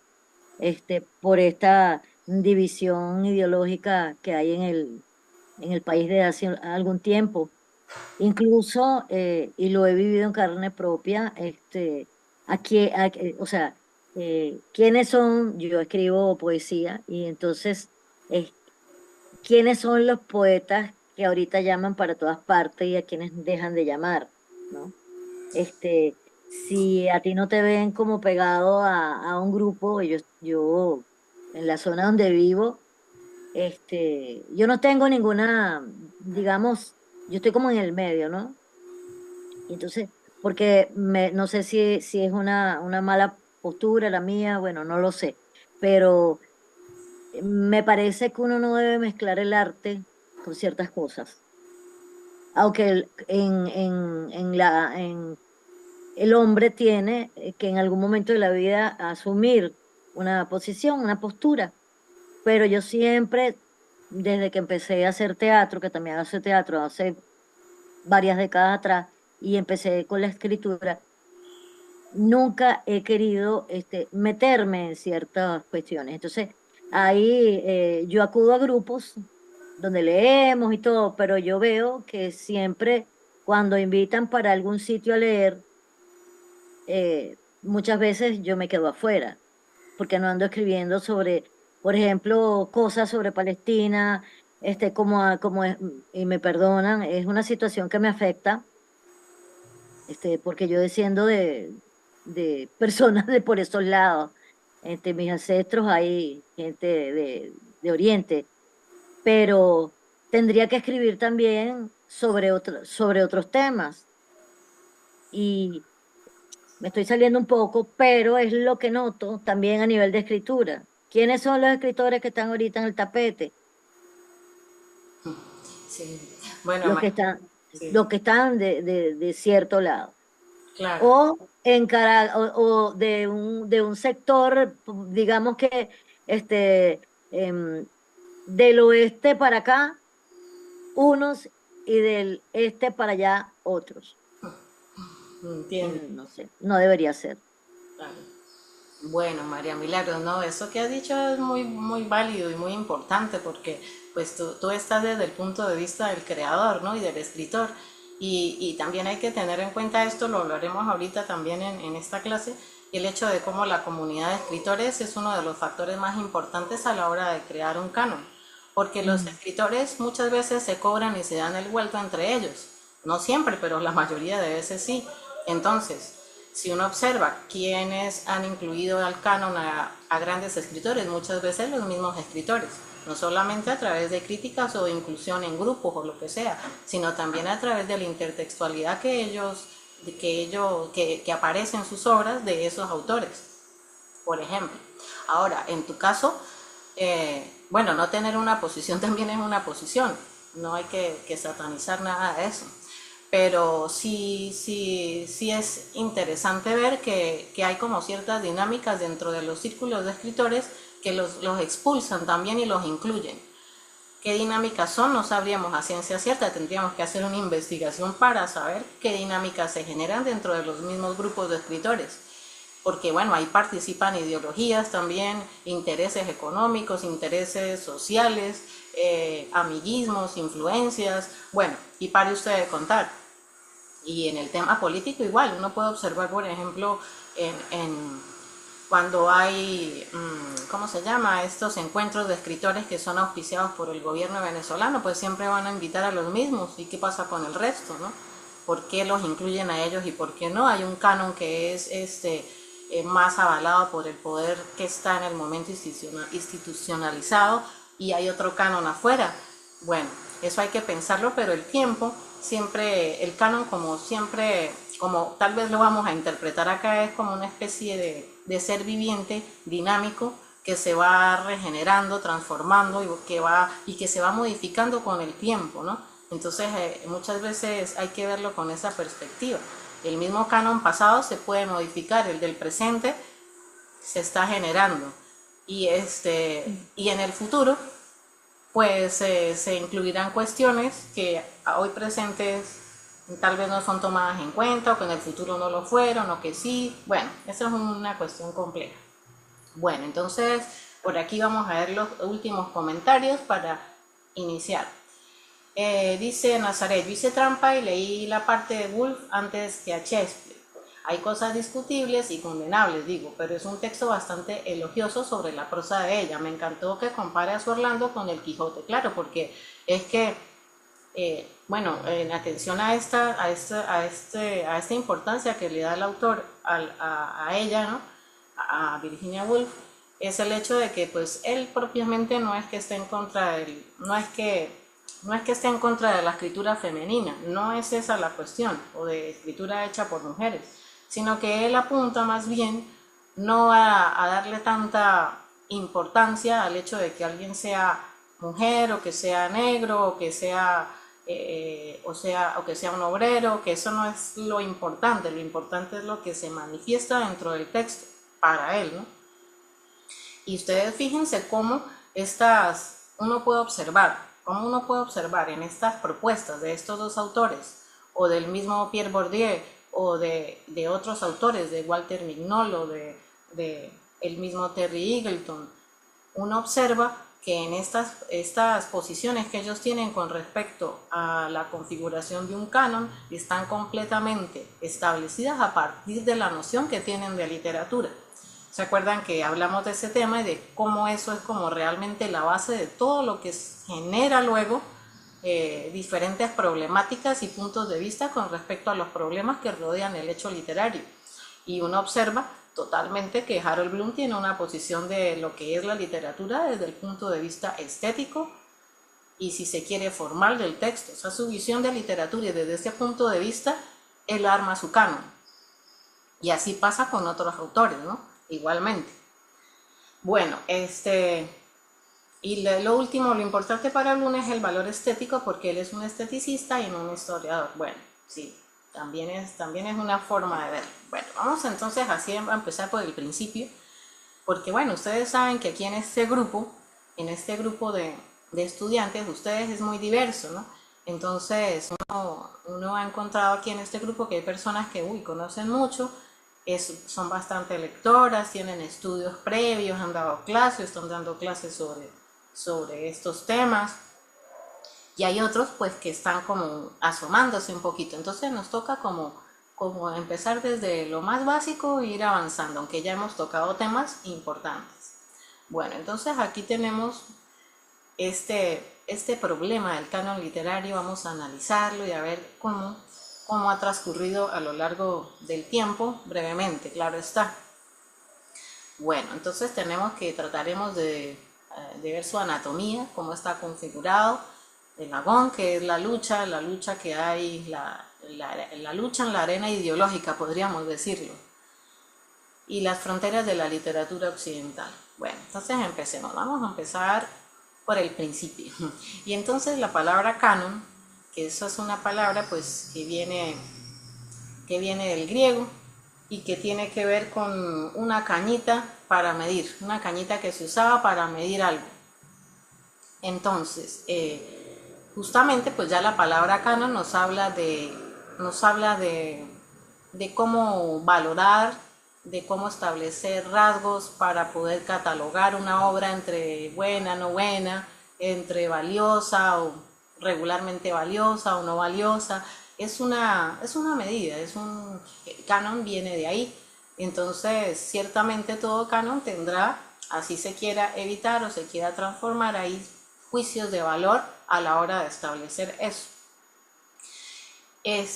por esta división ideológica que hay en el país de hace algún tiempo. Incluso, y lo he vivido en carne propia, o sea, ¿quiénes son? Yo escribo poesía y entonces, eh, ¿quiénes son los poetas que ahorita llaman para todas partes y a quienes dejan de llamar, ¿no? Si a ti no te ven como pegado a un grupo, yo en la zona donde vivo, yo no tengo ninguna, digamos, yo estoy como en el medio, ¿no? Y entonces, porque no sé si es una mala postura la mía, bueno, no lo sé, pero me parece que uno no debe mezclar el arte con ciertas cosas. Aunque el hombre tiene que en algún momento de la vida asumir una posición, una postura, pero yo siempre, desde que empecé a hacer teatro, que también hace teatro hace varias décadas atrás, y empecé con la escritura, nunca he querido meterme en ciertas cuestiones. Entonces, ahí yo acudo a grupos donde leemos y todo, pero yo veo que siempre cuando invitan para algún sitio a leer, muchas veces yo me quedo afuera, porque no ando escribiendo sobre, por ejemplo, cosas sobre Palestina, y me perdonan, es una situación que me afecta, porque yo desciendo de personas de por esos lados. Entre mis ancestros hay gente de Oriente, pero tendría que escribir también sobre otros temas. Y me estoy saliendo un poco, pero es lo que noto también a nivel de escritura. ¿Quiénes son los escritores que están ahorita en el tapete? Sí. Bueno, Los que están, sí, los que están de cierto lado. claro. O de un sector, digamos que del oeste para acá, unos, y del este para allá, otros. Entiendo. No sé, no debería ser. Claro. Bueno, María Milagros, no, eso que has dicho es muy, muy válido y muy importante porque pues tú estás desde el punto de vista del creador, ¿no? Y del escritor. Y también hay que tener en cuenta esto, lo hablaremos ahorita también en esta clase, el hecho de cómo la comunidad de escritores es uno de los factores más importantes a la hora de crear un canon. Porque los escritores muchas veces se cobran y se dan el vuelto entre ellos. No siempre, pero la mayoría de veces sí. Entonces, si uno observa quiénes han incluido al canon a grandes escritores, muchas veces los mismos escritores, no solamente a través de críticas o de inclusión en grupos o lo que sea, sino también a través de la intertextualidad que aparece en sus obras de esos autores, por ejemplo. Ahora, en tu caso, bueno, no tener una posición también es una posición, no hay que satanizar nada de eso. Pero sí es interesante ver que hay como ciertas dinámicas dentro de los círculos de escritores que los expulsan también y los incluyen. ¿Qué dinámicas son? No sabríamos a ciencia cierta, tendríamos que hacer una investigación para saber qué dinámicas se generan dentro de los mismos grupos de escritores. Porque bueno, ahí participan ideologías también, intereses económicos, intereses sociales, amiguismos, influencias, bueno, y pare usted de contar. Y en el tema político igual, uno puede observar, por ejemplo, cuando hay, ¿cómo se llama? Estos encuentros de escritores que son auspiciados por el gobierno venezolano, pues siempre van a invitar a los mismos. ¿Y qué pasa con el resto, no? ¿Por qué los incluyen a ellos y por qué no? Hay un canon que es más avalado por el poder que está en el momento institucionalizado, y hay otro canon afuera. Bueno, eso hay que pensarlo, pero el tiempo, siempre, el canon como siempre, como tal vez lo vamos a interpretar acá, es como una especie de ser viviente, dinámico, que se va regenerando, transformando y que se va modificando con el tiempo, ¿no? Entonces muchas veces hay que verlo con esa perspectiva. El mismo canon pasado se puede modificar, el del presente se está generando, y en el futuro pues se incluirán cuestiones que hoy presentes tal vez no son tomadas en cuenta, o que en el futuro no lo fueron, o que sí. Bueno, esa es una cuestión compleja. Bueno, entonces por aquí vamos a ver los últimos comentarios para iniciar. Dice Nazaret: yo hice trampa y leí la parte de Woolf antes que a Shakespeare. Hay cosas discutibles y condenables, digo, pero es un texto bastante elogioso sobre la prosa de ella. Me encantó que compare a su Orlando con el Quijote, claro, porque es que, bueno, en atención a esta importancia que le da el autor a ella, ¿no? A Virginia Woolf, es el hecho de que pues él propiamente no es que esté en contra del, no es que esté en contra de la escritura femenina, no es esa la cuestión, o de escritura hecha por mujeres, sino que él apunta más bien no a darle tanta importancia al hecho de que alguien sea mujer, o que sea negro, o que sea un obrero, que eso no es lo importante es lo que se manifiesta dentro del texto para él, ¿no? Y ustedes fíjense cómo uno puede observar en estas propuestas de estos dos autores, o del mismo Pierre Bourdieu, o de otros autores, de Walter Mignolo, de el mismo Terry Eagleton. Uno observa que en estas posiciones que ellos tienen con respecto a la configuración de un canon están completamente establecidas a partir de la noción que tienen de literatura. ¿Se acuerdan que hablamos de ese tema y de cómo eso es como realmente la base de todo lo que genera luego diferentes problemáticas y puntos de vista con respecto a los problemas que rodean el hecho literario? Y uno observa totalmente que Harold Bloom tiene una posición de lo que es la literatura desde el punto de vista estético y, si se quiere, formal del texto. O sea, su visión de literatura, y desde ese punto de vista él arma su canon. Y así pasa con otros autores, ¿no? Igualmente. Bueno, y lo último, lo importante para Bloom es el valor estético, porque él es un esteticista y no un historiador. Bueno, sí, también es una forma de ver. Bueno, vamos entonces así a empezar por el principio, porque bueno, ustedes saben que aquí en este grupo de estudiantes, ustedes es muy diverso, ¿no? Entonces uno ha encontrado aquí en este grupo que hay personas que conocen mucho, son bastante lectoras, tienen estudios previos, han dado clases, están dando clases sobre estos temas, y hay otros pues que están como asomándose un poquito. Entonces nos toca como empezar desde lo más básico e ir avanzando, aunque ya hemos tocado temas importantes. Bueno, entonces aquí tenemos este problema del canon literario. Vamos a analizarlo y a ver cómo ha transcurrido a lo largo del tiempo, brevemente, claro está. Bueno, entonces trataremos de ver su anatomía, cómo está configurado el agón, que es la lucha que hay, la lucha en la arena ideológica, podríamos decirlo, y las fronteras de la literatura occidental. Bueno, entonces empecemos. Vamos a empezar por el principio. Y entonces la palabra canon, que eso es una palabra pues que viene del griego y que tiene que ver con una cañita para medir, una cañita que se usaba para medir algo. Entonces, justamente pues ya la palabra canon nos habla de cómo valorar, de cómo establecer rasgos para poder catalogar una obra entre buena, no buena, entre valiosa o regularmente valiosa o no valiosa, es una medida, el canon viene de ahí. Entonces, ciertamente todo canon tendrá, así se quiera evitar o se quiera transformar, ahí juicios de valor a la hora de establecer eso. El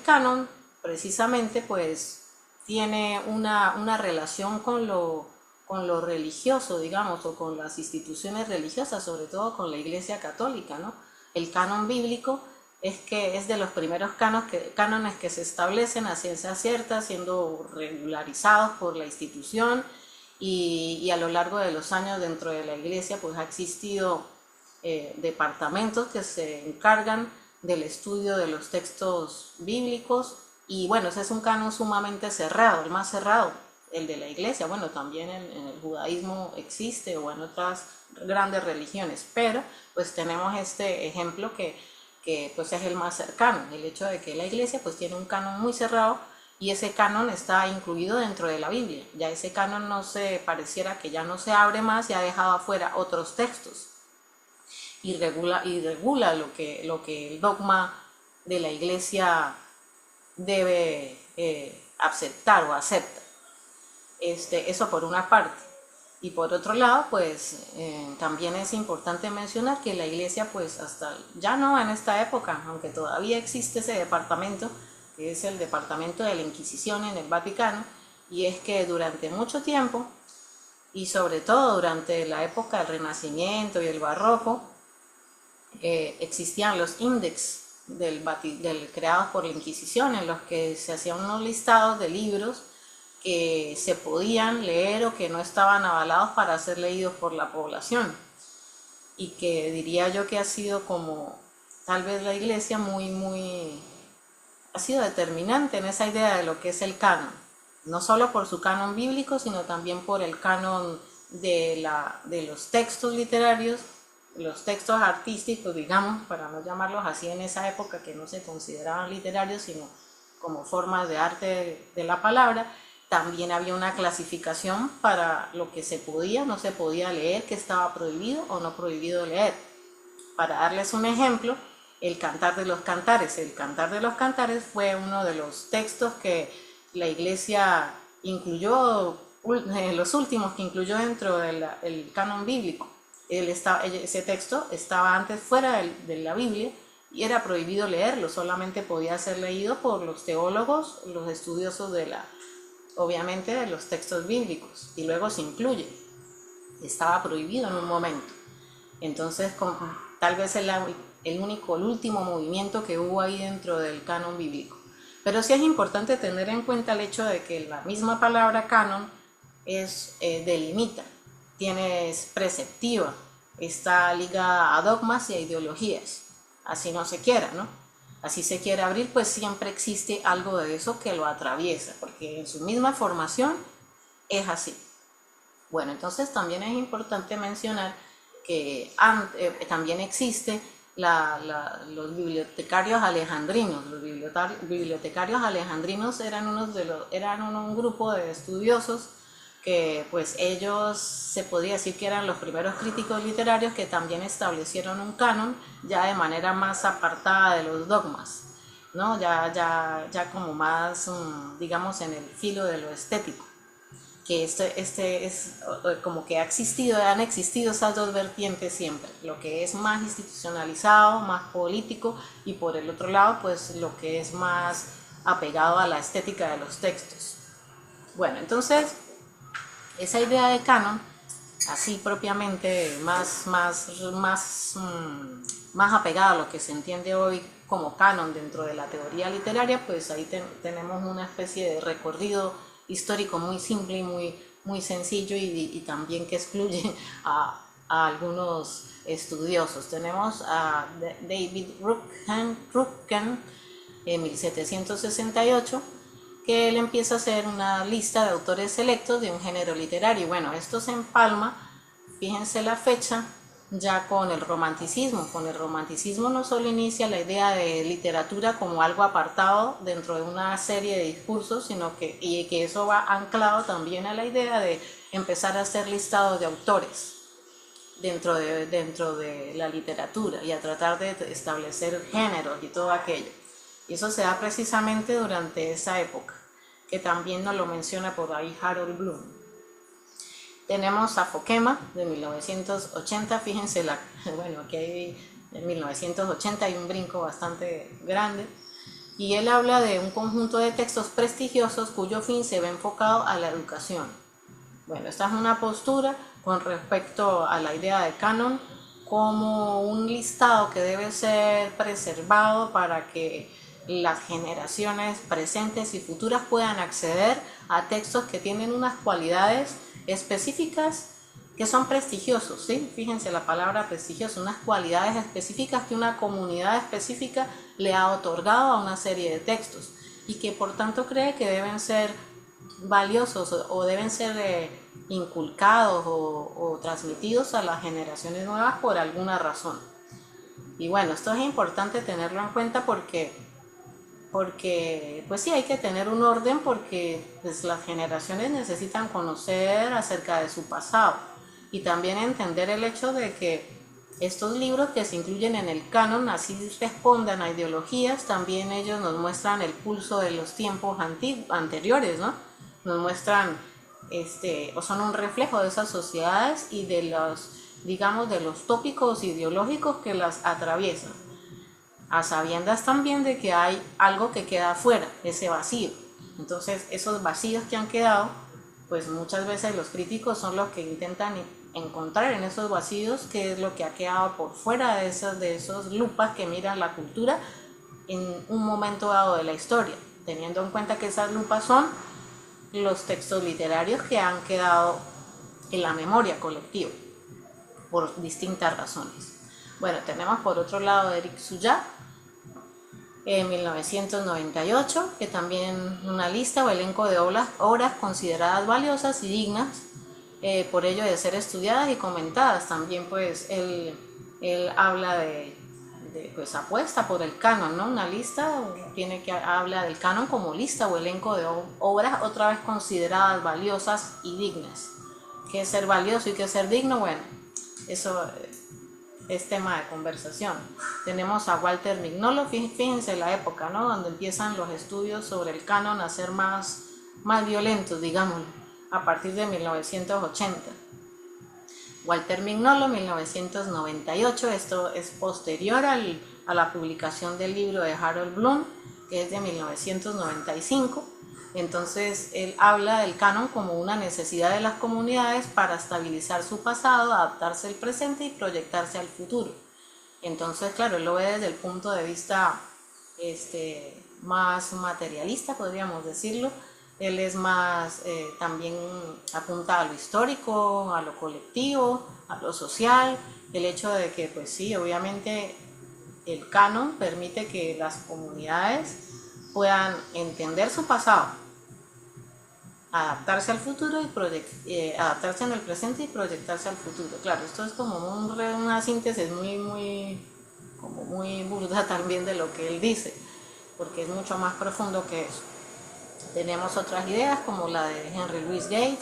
canon, precisamente, pues, tiene una relación con lo religioso, digamos, o con las instituciones religiosas, sobre todo con la Iglesia Católica, ¿no? El canon bíblico es de los primeros cánones que se establecen a ciencia cierta, siendo regularizados por la institución, y a lo largo de los años dentro de la Iglesia pues ha existido departamentos que se encargan del estudio de los textos bíblicos, y bueno, ese es un canon sumamente cerrado, el más cerrado, el de la Iglesia. Bueno, también en el judaísmo existe, o en otras grandes religiones, pero pues tenemos este ejemplo que pues es el más cercano, el hecho de que la Iglesia pues tiene un canon muy cerrado, y ese canon está incluido dentro de la Biblia. Ya ese canon no se pareciera que ya no se abre más y ha dejado afuera otros textos, y regula lo que el dogma de la Iglesia debe aceptar o acepta. Eso por una parte. Y por otro lado, pues también es importante mencionar que la Iglesia, pues hasta ya no en esta época, aunque todavía existe ese departamento, que es el departamento de la Inquisición en el Vaticano, y es que durante mucho tiempo, y sobre todo durante la época del Renacimiento y el Barroco, existían los índex creados por la Inquisición, en los que se hacían unos listados de libros que se podían leer o que no estaban avalados para ser leídos por la población, y que diría yo que ha sido como tal vez la Iglesia ha sido determinante en esa idea de lo que es el canon, no solo por su canon bíblico, sino también por el canon de los textos literarios, los textos artísticos, digamos, para no llamarlos así en esa época, que no se consideraban literarios, sino como formas de arte de la palabra. También había una clasificación para lo que se podía, no se podía leer, que estaba prohibido o no prohibido leer. Para darles un ejemplo, el Cantar de los Cantares. El Cantar de los Cantares fue uno de los textos que la Iglesia incluyó, los últimos que incluyó dentro del canon bíblico. Ese texto estaba antes fuera de la Biblia y era prohibido leerlo, solamente podía ser leído por los teólogos, los estudiosos obviamente de los textos bíblicos, y luego se incluye. Estaba prohibido en un momento. Entonces, tal vez el último movimiento que hubo ahí dentro del canon bíblico. Pero sí es importante tener en cuenta el hecho de que la misma palabra canon delimita, es preceptiva, está ligada a dogmas y a ideologías, así no se quiera, ¿no? Así se quiere abrir, pues siempre existe algo de eso que lo atraviesa, porque en su misma formación es así. Bueno, entonces también es importante mencionar que también existe los bibliotecarios alejandrinos. Los bibliotecarios alejandrinos eran un grupo de estudiosos que pues ellos se podría decir que eran los primeros críticos literarios, que también establecieron un canon ya de manera más apartada de los dogmas, ¿no? Ya como más, digamos, en el filo de lo estético, que este es como que han existido esas dos vertientes siempre, lo que es más institucionalizado, más político, y por el otro lado pues lo que es más apegado a la estética de los textos. Bueno, entonces esa idea de canon, así propiamente más apegada a lo que se entiende hoy como canon dentro de la teoría literaria, pues ahí tenemos una especie de recorrido histórico muy simple y muy sencillo, y también que excluye a algunos estudiosos. Tenemos a David Rutken en 1768, que él empieza a hacer una lista de autores selectos de un género literario. Bueno, esto se empalma, fíjense la fecha, ya con el romanticismo. Con el romanticismo no solo inicia la idea de literatura como algo apartado dentro de una serie de discursos, sino que eso va anclado también a la idea de empezar a hacer listados de autores. dentro de la literatura y a tratar de establecer géneros y todo aquello. Y eso se da precisamente durante esa época, que también nos lo menciona por ahí Harold Bloom. Tenemos a Fokema de 1980, fíjense, bueno, aquí hay, en 1980 hay un brinco bastante grande, y él habla de un conjunto de textos prestigiosos cuyo fin se ve enfocado a la educación. Bueno, esta es una postura con respecto a la idea de canon como un listado que debe ser preservado para que las generaciones presentes y futuras puedan acceder a textos que tienen unas cualidades específicas que son prestigiosos, ¿sí? Fíjense la palabra prestigioso, unas cualidades específicas que una comunidad específica le ha otorgado a una serie de textos y que por tanto cree que deben ser valiosos o deben ser inculcados o transmitidos a las generaciones nuevas por alguna razón. Y bueno, esto es importante tenerlo en cuenta porque pues sí, hay que tener un orden porque pues, las generaciones necesitan conocer acerca de su pasado y también entender el hecho de que estos libros que se incluyen en el canon, así respondan a ideologías, también ellos nos muestran el pulso de los tiempos anteriores, ¿no? Nos muestran, o son un reflejo de esas sociedades y de los, digamos, de los tópicos ideológicos que las atraviesan, a sabiendas también de que hay algo que queda afuera, ese vacío. Entonces, esos vacíos que han quedado, pues muchas veces los críticos son los que intentan encontrar en esos vacíos qué es lo que ha quedado por fuera de esos lupas que miran la cultura en un momento dado de la historia, teniendo en cuenta que esas lupas son los textos literarios que han quedado en la memoria colectiva por distintas razones. Bueno, tenemos por otro lado a Eric Suya en 1998, que también una lista o elenco de obras consideradas valiosas y dignas por ello de ser estudiadas y comentadas. También pues él habla pues apuesta por el canon, ¿no? Una lista habla del canon como lista o elenco de obras otra vez consideradas valiosas y dignas. ¿Qué es ser valioso y qué es ser digno? Bueno, eso es tema de conversación. Tenemos a Walter Mignolo, fíjense la época, ¿no? Donde empiezan los estudios sobre el canon a ser más violentos, digámoslo, a partir de 1980. Walter Mignolo, 1998, esto es posterior a la publicación del libro de Harold Bloom, que es de 1995. Entonces, él habla del canon como una necesidad de las comunidades para estabilizar su pasado, adaptarse al presente y proyectarse al futuro. Entonces, claro, él lo ve desde el punto de vista más materialista, podríamos decirlo. Él es más, también apunta a lo histórico, a lo colectivo, a lo social, el hecho de que, pues sí, obviamente el canon permite que las comunidades puedan entender su pasado, adaptarse al futuro y adaptarse en el presente y proyectarse al futuro. Claro, esto es como una síntesis muy burda también de lo que él dice, porque es mucho más profundo que eso. Tenemos otras ideas como la de Henry Louis Gates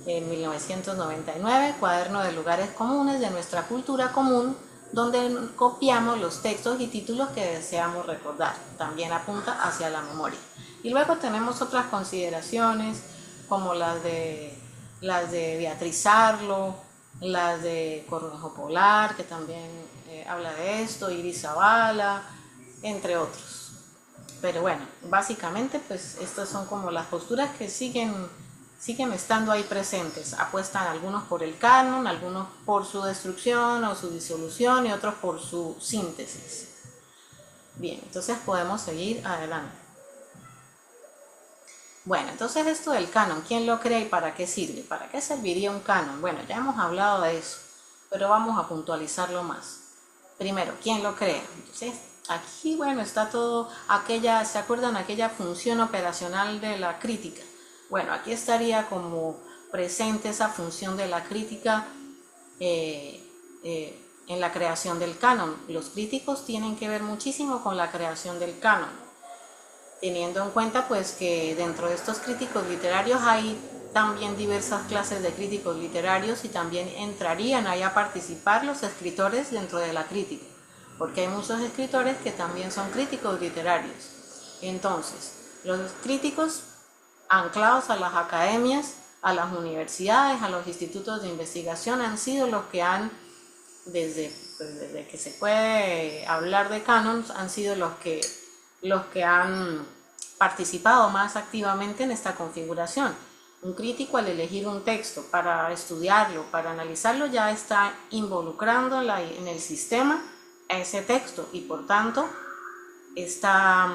en 1999, Cuaderno de lugares comunes de nuestra cultura común, donde copiamos los textos y títulos que deseamos recordar. También apunta hacia la memoria. Y luego tenemos otras consideraciones como las de Beatriz Arlo, las de Cornejo Polar, que también habla de esto, Iris Zavala, entre otros. Pero bueno, básicamente pues estas son como las posturas que siguen estando ahí presentes. Apuestan algunos por el canon, algunos por su destrucción o su disolución y otros por su síntesis. Bien, entonces podemos seguir adelante. Bueno, entonces esto del canon, ¿quién lo crea y para qué sirve? ¿Para qué serviría un canon? Bueno, ya hemos hablado de eso, pero vamos a puntualizarlo más. Primero, ¿quién lo crea? Entonces, aquí, bueno, está todo ¿se acuerdan aquella función operacional de la crítica? Bueno, aquí estaría como presente esa función de la crítica en la creación del canon. Los críticos tienen que ver muchísimo con la creación del canon, teniendo en cuenta pues que dentro de estos críticos literarios hay también diversas clases de críticos literarios y también entrarían ahí a participar los escritores dentro de la crítica, porque hay muchos escritores que también son críticos literarios. Entonces, los críticos anclados a las academias, a las universidades, a los institutos de investigación han sido los que han, desde que se puede hablar de canons, han sido los que han participado más activamente en esta configuración. Un crítico, al elegir un texto para estudiarlo, para analizarlo, ya está involucrando en el sistema a ese texto y por tanto está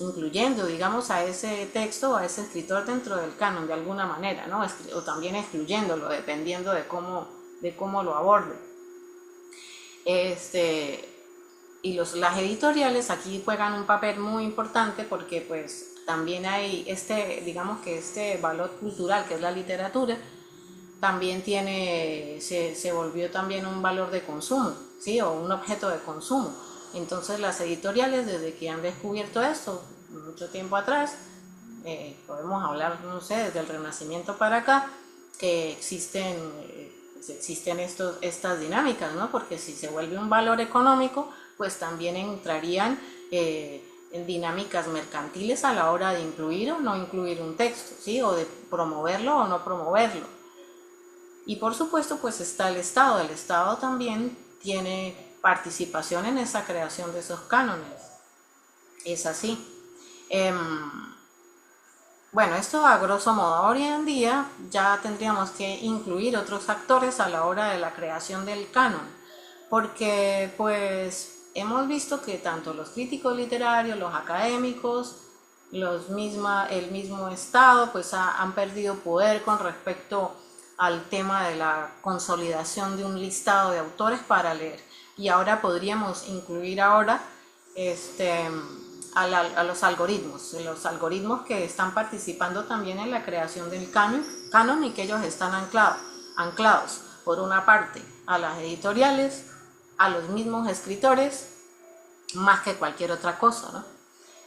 incluyendo, digamos, a ese texto o a ese escritor dentro del canon de alguna manera, ¿no? O también excluyéndolo, dependiendo de cómo lo aborde. Y las editoriales aquí juegan un papel muy importante porque pues también hay digamos que este valor cultural que es la literatura, también se volvió también un valor de consumo, ¿sí? O un objeto de consumo. Entonces las editoriales, desde que han descubierto esto, mucho tiempo atrás, podemos hablar, no sé, desde el Renacimiento para acá, que existen estas dinámicas, ¿no? Porque si se vuelve un valor económico, pues también entrarían en dinámicas mercantiles a la hora de incluir o no incluir un texto, ¿sí? O de promoverlo o no promoverlo. Y por supuesto, pues está el Estado también tiene participación en esa creación de esos cánones. Es así. Bueno, esto a grosso modo. Hoy en día ya tendríamos que incluir otros actores a la hora de la creación del canon, porque pues hemos visto que tanto los críticos literarios, los académicos, el mismo Estado, pues han perdido poder con respecto al tema de la consolidación de un listado de autores para leer. Y ahora podríamos incluir a los algoritmos que están participando también en la creación del canon y que ellos están anclados, por una parte, a las editoriales, a los mismos escritores, más que cualquier otra cosa, ¿no?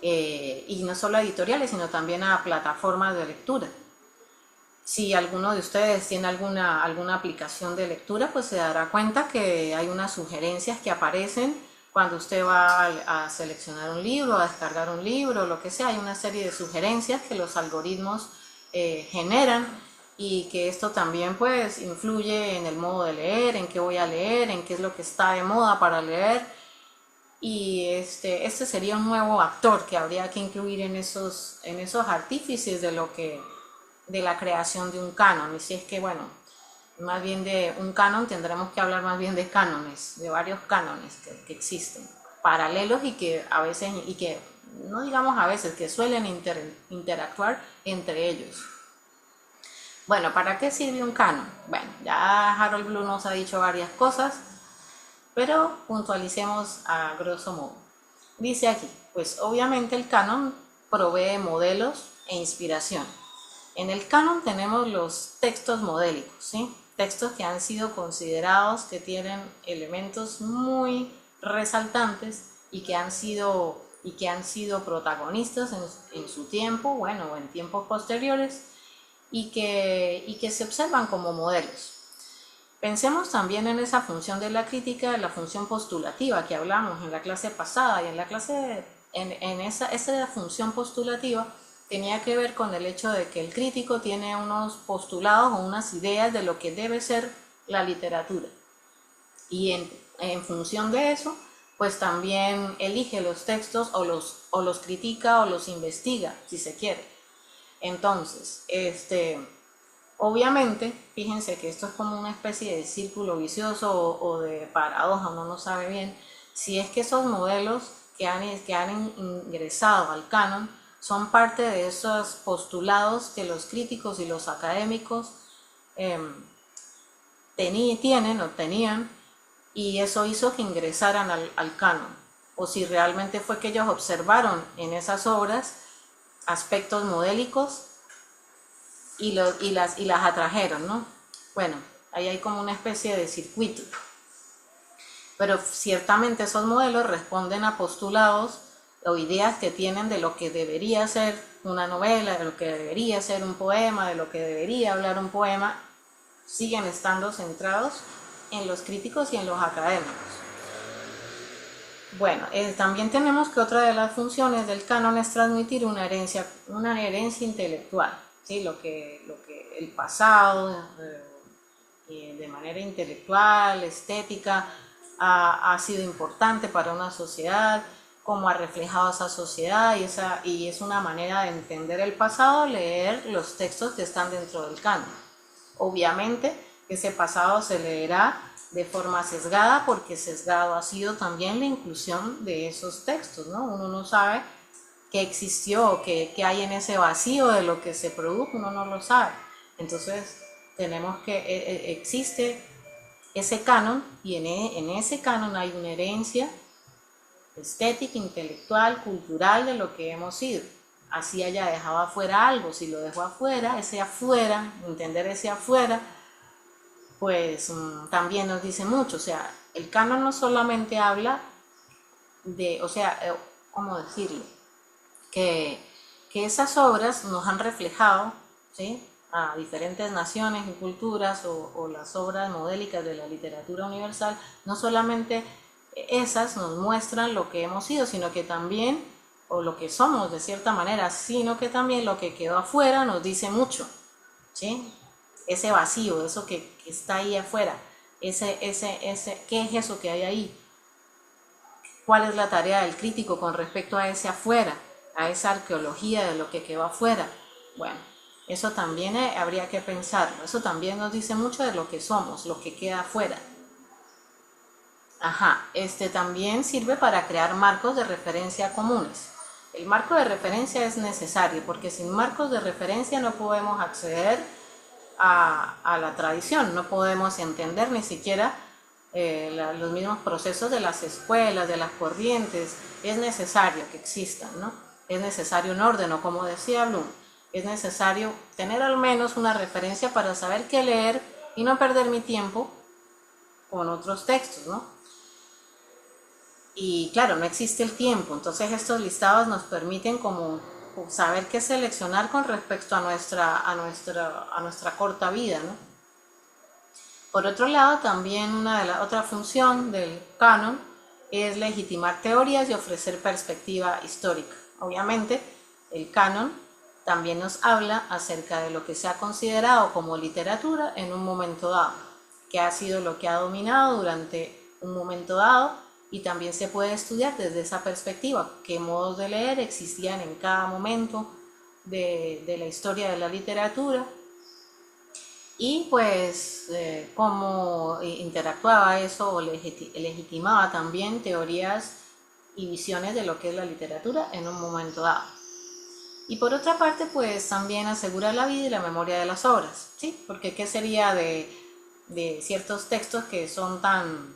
Y no solo a editoriales, sino también a plataformas de lectura. Si alguno de ustedes tiene alguna aplicación de lectura, pues se dará cuenta que hay unas sugerencias que aparecen cuando usted va a seleccionar un libro, a descargar un libro, lo que sea. Hay una serie de sugerencias que los algoritmos generan y que esto también pues influye en el modo de leer, en qué voy a leer, en qué es lo que está de moda para leer. Y este sería un nuevo actor que habría que incluir en esos artífices de la creación de un canon. Y si es que, bueno, más bien de un canon tendremos que hablar más bien de cánones, de varios cánones que existen, paralelos y que a veces, y que no digamos a veces, que suelen interactuar entre ellos. Bueno, ¿para qué sirve un canon? Bueno, ya Harold Bloom nos ha dicho varias cosas, pero puntualicemos a grosso modo. Dice aquí, pues obviamente el canon provee modelos e inspiración. En el canon tenemos los textos modélicos, ¿sí? Textos que han sido considerados que tienen elementos muy resaltantes y que han sido protagonistas en su tiempo, bueno, o en tiempos posteriores, y que se observan como modelos. Pensemos también en esa función de la crítica, la función postulativa que hablamos en la clase pasada, y esa función postulativa tenía que ver con el hecho de que el crítico tiene unos postulados o unas ideas de lo que debe ser la literatura. Y en función de eso, pues también elige los textos o los critica o los investiga, si se quiere. Entonces, obviamente, fíjense que esto es como una especie de círculo vicioso o de paradoja, uno no sabe bien si es que esos modelos que han ingresado al canon son parte de esos postulados que los críticos y los académicos tenían, y eso hizo que ingresaran al canon, o si realmente fue que ellos observaron en esas obras aspectos modélicos y las atrajeron, ¿no? Bueno, ahí hay como una especie de circuito, pero ciertamente esos modelos responden a postulados o ideas que tienen de lo que debería ser una novela, de lo que debería ser un poema, de lo que debería hablar un poema, siguen estando centrados en los críticos y en los académicos. Bueno, también tenemos que otra de las funciones del canon es transmitir una herencia intelectual, ¿sí? Lo que el pasado, de manera intelectual, estética, ha sido importante para una sociedad, cómo ha reflejado esa sociedad, y es una manera de entender el pasado, leer los textos que están dentro del canon. Obviamente, ese pasado se leerá de forma sesgada, porque sesgado ha sido también la inclusión de esos textos, ¿no? Uno no sabe qué existió, qué hay en ese vacío de lo que se produjo, uno no lo sabe. Entonces, tenemos que, existe ese canon, y en ese canon hay una herencia estética, intelectual, cultural de lo que hemos sido. Así haya dejado afuera algo, si lo dejó afuera, ese afuera, entender ese afuera, pues también nos dice mucho. O sea, el canon no solamente habla de, o sea, ¿cómo decirlo? Que esas obras nos han reflejado, ¿sí?, a diferentes naciones y culturas, o las obras modélicas de la literatura universal, no solamente esas nos muestran lo que hemos sido, sino que también, o lo que somos de cierta manera, sino que también lo que quedó afuera nos dice mucho, ¿sí? Ese vacío, eso que está ahí afuera, ¿qué es eso que hay ahí? ¿Cuál es la tarea del crítico con respecto a ese afuera, a esa arqueología de lo que quedó afuera? Bueno, eso también habría que pensarlo. Eso también nos dice mucho de lo que somos, lo que queda afuera. También sirve para crear marcos de referencia comunes. El marco de referencia es necesario, porque sin marcos de referencia no podemos acceder a la tradición, no podemos entender ni siquiera los mismos procesos de las escuelas, de las corrientes. Es necesario que existan, ¿no? Es necesario un orden, o como decía Bloom, es necesario tener al menos una referencia para saber qué leer y no perder mi tiempo con otros textos, ¿no? Y claro, no existe el tiempo, entonces estos listados nos permiten como saber qué seleccionar con respecto a nuestra corta vida, ¿no? Por otro lado, también otra función del canon es legitimar teorías y ofrecer perspectiva histórica. Obviamente, el canon también nos habla acerca de lo que se ha considerado como literatura en un momento dado, que ha sido lo que ha dominado durante un momento dado, y también se puede estudiar desde esa perspectiva qué modos de leer existían en cada momento de la historia de la literatura, y pues cómo interactuaba eso o legitimaba también teorías y visiones de lo que es la literatura en un momento dado. Y por otra parte, pues también asegura la vida y la memoria de las obras, ¿sí? Porque ¿qué sería de ciertos textos que son tan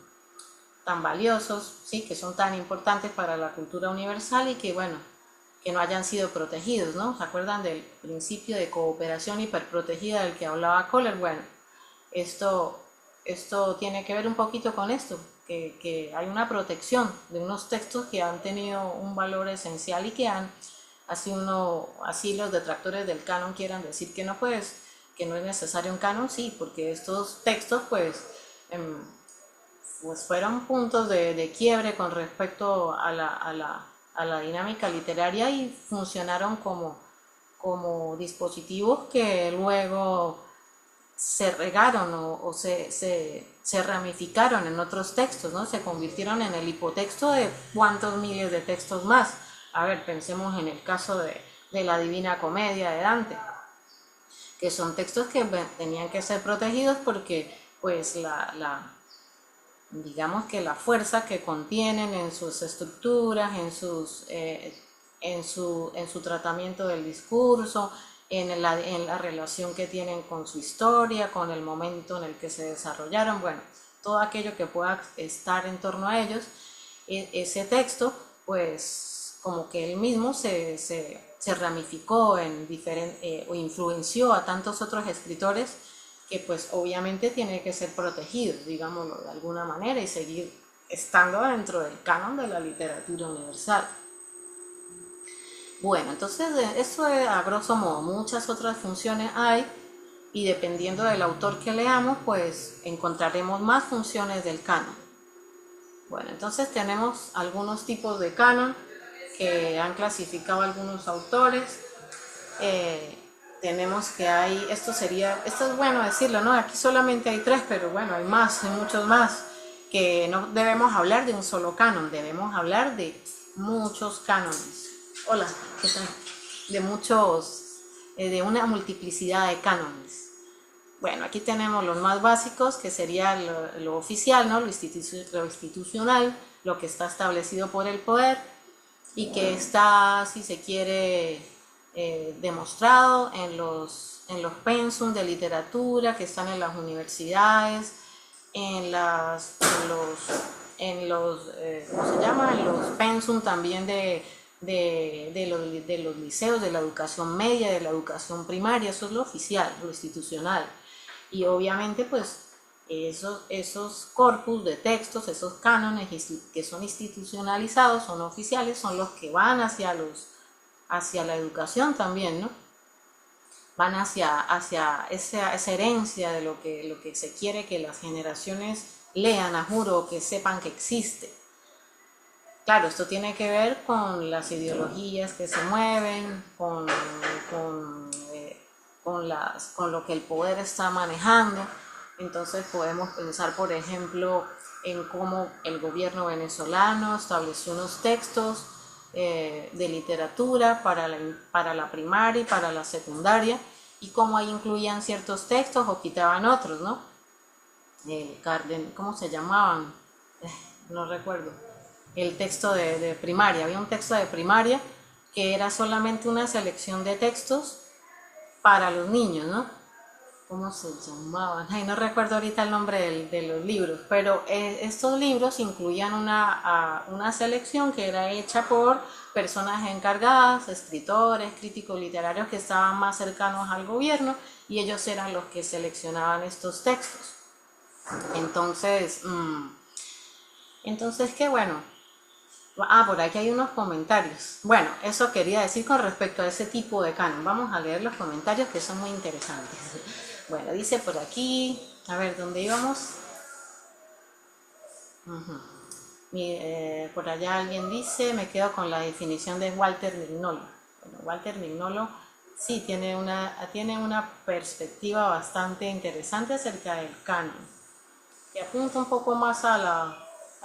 valiosos, ¿sí?, que son tan importantes para la cultura universal, y que, bueno, que no hayan sido protegidos, ¿no? ¿Se acuerdan del principio de cooperación hiperprotegida del que hablaba Kohler? Bueno, esto tiene que ver un poquito con esto, que hay una protección de unos textos que han tenido un valor esencial, y que así los detractores del canon quieran decir que no, pues, que no es necesario un canon, sí, porque estos textos, pues fueron puntos de quiebre con respecto a la dinámica literaria, y funcionaron como dispositivos que luego se regaron o se ramificaron en otros textos, ¿no? Se convirtieron en el hipotexto de cuántos miles de textos más. A ver, pensemos en el caso de la Divina Comedia de Dante, que son textos que tenían que ser protegidos porque, pues, digamos que la fuerza que contienen en sus estructuras, en su tratamiento del discurso, en la relación que tienen con su historia, con el momento en el que se desarrollaron, bueno, todo aquello que pueda estar en torno a ellos, ese texto, pues, como que él mismo se ramificó o influenció a tantos otros escritores, que pues obviamente tiene que ser protegido, digámoslo de alguna manera, y seguir estando dentro del canon de la literatura universal. Bueno, entonces eso es a grosso modo. Muchas otras funciones hay y dependiendo del autor que leamos, pues encontraremos más funciones del canon. Bueno, entonces tenemos algunos tipos de canon que han clasificado algunos autores. Tenemos que hay, esto es bueno decirlo, ¿no? Aquí solamente hay 3, pero bueno, hay más, hay muchos más, que no debemos hablar de un solo canon, debemos hablar de muchos cánones. Hola, ¿qué tal? De muchos, de una multiplicidad de cánones. Bueno, aquí tenemos los más básicos, que sería lo oficial, ¿no? Lo institucional, lo que está establecido por el poder y que está, si se quiere, demostrado en los pensum de literatura que están en las universidades, ¿cómo se llama? En los pensum también de los liceos, de la educación media, de la educación primaria. Eso es lo oficial, lo institucional. Y obviamente pues esos corpus de textos, esos cánones que son institucionalizados, son oficiales, son los que van hacia la educación también, ¿no? Van hacia esa herencia de lo que se quiere que las generaciones lean, a juro, que sepan que existe. Claro, esto tiene que ver con las ideologías que se mueven, con lo que el poder está manejando. Entonces podemos pensar, por ejemplo, en cómo el gobierno venezolano estableció unos textos de literatura para la primaria y para la secundaria, y cómo ahí incluían ciertos textos o quitaban otros, ¿no? ¿Cómo se llamaban? No recuerdo. El texto de primaria, había un texto de primaria que era solamente una selección de textos para los niños, ¿no? ¿Cómo se llamaban? Ay, no recuerdo ahorita el nombre de los libros, pero estos libros incluían una selección que era hecha por personas encargadas, escritores, críticos literarios que estaban más cercanos al gobierno, y ellos eran los que seleccionaban estos textos. Entonces, qué bueno. Por aquí hay unos comentarios. Bueno, eso quería decir con respecto a ese tipo de canon. Vamos a leer los comentarios que son muy interesantes. Bueno, dice por aquí, a ver, ¿dónde íbamos? Por allá alguien dice, me quedo con la definición de Walter Mignolo. Bueno, Walter Mignolo sí tiene una perspectiva bastante interesante acerca del canon, que apunta un poco más a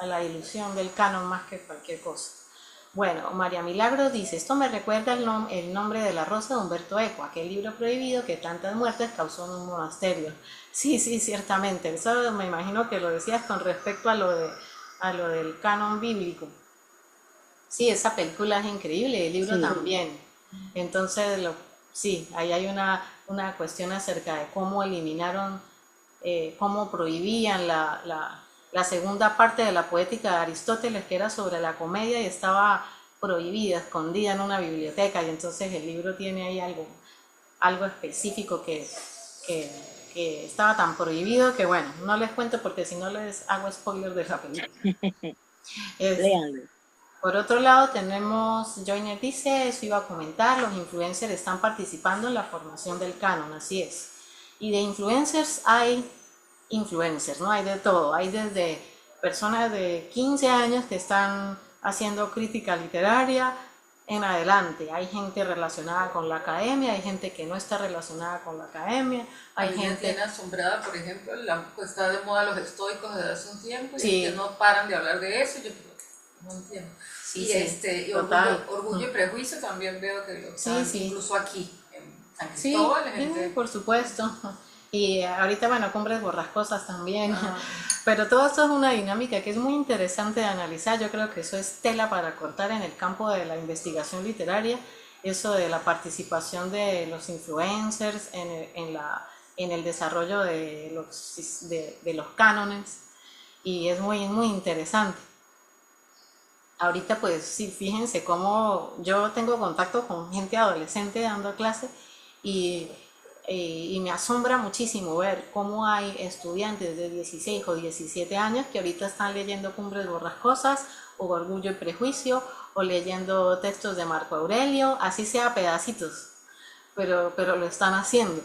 la ilusión del canon más que cualquier cosa. Bueno, María Milagros dice, esto me recuerda el nombre de la rosa de Humberto Eco, aquel libro prohibido que tantas muertes causó en un monasterio. Sí, ciertamente, eso me imagino que lo decías con respecto a lo del canon bíblico. Sí, esa película es increíble, el libro también. Entonces, sí, ahí hay una cuestión acerca de cómo eliminaron, cómo prohibían la segunda parte de la poética de Aristóteles, que era sobre la comedia, y estaba prohibida, escondida en una biblioteca, y entonces el libro tiene ahí algo específico que estaba tan prohibido que, bueno, no les cuento porque si no les hago spoiler de la película. Léanlo. Por otro lado tenemos, Joyner dice, eso iba a comentar, los influencers están participando en la formación del canon, así es. Y de influencers hay influencers, ¿no? Hay de todo, hay desde personas de 15 años que están haciendo crítica literaria en adelante, hay gente relacionada con la academia, hay gente que no está relacionada con la academia, hay gente... Me tiene asombrada, por ejemplo, pues está de moda los estoicos desde hace un tiempo, Sí. y que no paran de hablar de eso, yo no entiendo. Sí, Y total. orgullo y prejuicio también veo que lo están, Sí. incluso aquí, en San Sí, Cristóbal, la gente... por supuesto. Y ahorita, bueno, Cumbres Borrascosas también. Pero todo esto es una dinámica que es muy interesante de analizar. Yo creo que eso es tela para cortar en el campo de la investigación literaria, eso de la participación de los influencers en el desarrollo de los cánones, y es muy, muy interesante. Ahorita pues sí, fíjense cómo yo tengo contacto con gente adolescente dando clases, y me asombra muchísimo ver cómo hay estudiantes de 16 o 17 años que ahorita están leyendo Cumbres Borrascosas o Orgullo y Prejuicio o leyendo textos de Marco Aurelio, así sea a pedacitos, pero lo están haciendo.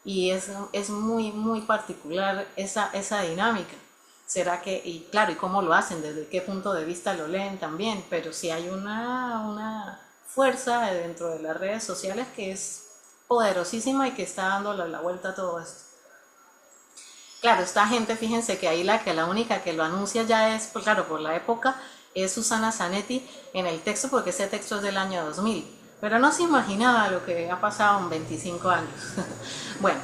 Y es muy, muy particular esa dinámica. ¿Será que, y claro, y cómo lo hacen, desde qué punto de vista lo leen también? Pero sí hay una fuerza dentro de las redes sociales que es poderosísima y que está dándole la vuelta a todo esto. Claro, esta gente, fíjense que ahí la única que lo anuncia ya es, pues claro, por la época, es Susana Zanetti en el texto, porque ese texto es del año 2000. Pero no se imaginaba lo que ha pasado en 25 años. Bueno,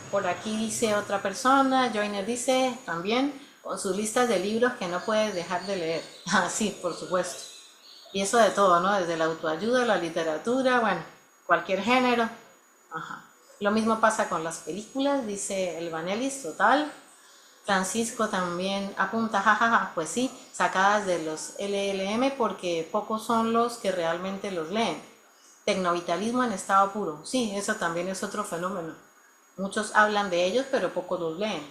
por aquí dice otra persona, Joyner dice también, con sus listas de libros que no puedes dejar de leer. Ah, sí, por supuesto. Y eso de todo, ¿no? Desde la autoayuda, la literatura, bueno, cualquier género. Ajá. Lo mismo pasa con las películas, dice el Vanelis, total. Francisco también apunta, jajaja, pues sí, sacadas de los LLM porque pocos son los que realmente los leen. Tecnovitalismo en estado puro, sí, eso también es otro fenómeno. Muchos hablan de ellos, pero pocos los leen.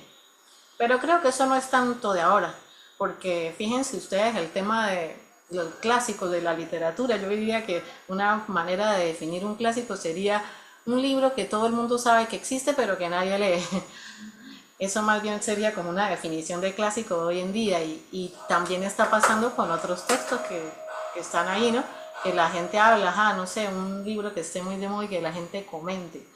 Pero creo que eso no es tanto de ahora, porque fíjense ustedes el tema de los clásicos de la literatura. Yo diría que una manera de definir un clásico sería un libro que todo el mundo sabe que existe, pero que nadie lee. Eso más bien sería como una definición de clásico hoy en día, y también está pasando con otros textos que están ahí, ¿no? Que la gente habla, no sé, un libro que esté muy de moda y que la gente comente.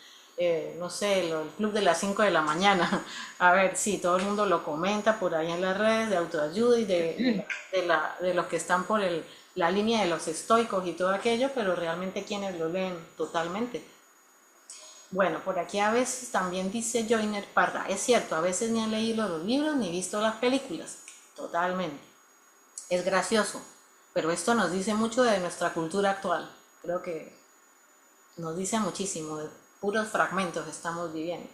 No sé, el Club de las 5 de la mañana. A ver, sí, todo el mundo lo comenta por ahí en las redes de autoayuda y de los que están por la línea de los estoicos y todo aquello, pero realmente quienes lo leen totalmente. Bueno, por aquí a veces también dice Joyner Parra, es cierto, a veces ni han leído los libros ni visto las películas, totalmente. Es gracioso, pero esto nos dice mucho de nuestra cultura actual. Creo que nos dice muchísimo, de puros fragmentos estamos viviendo.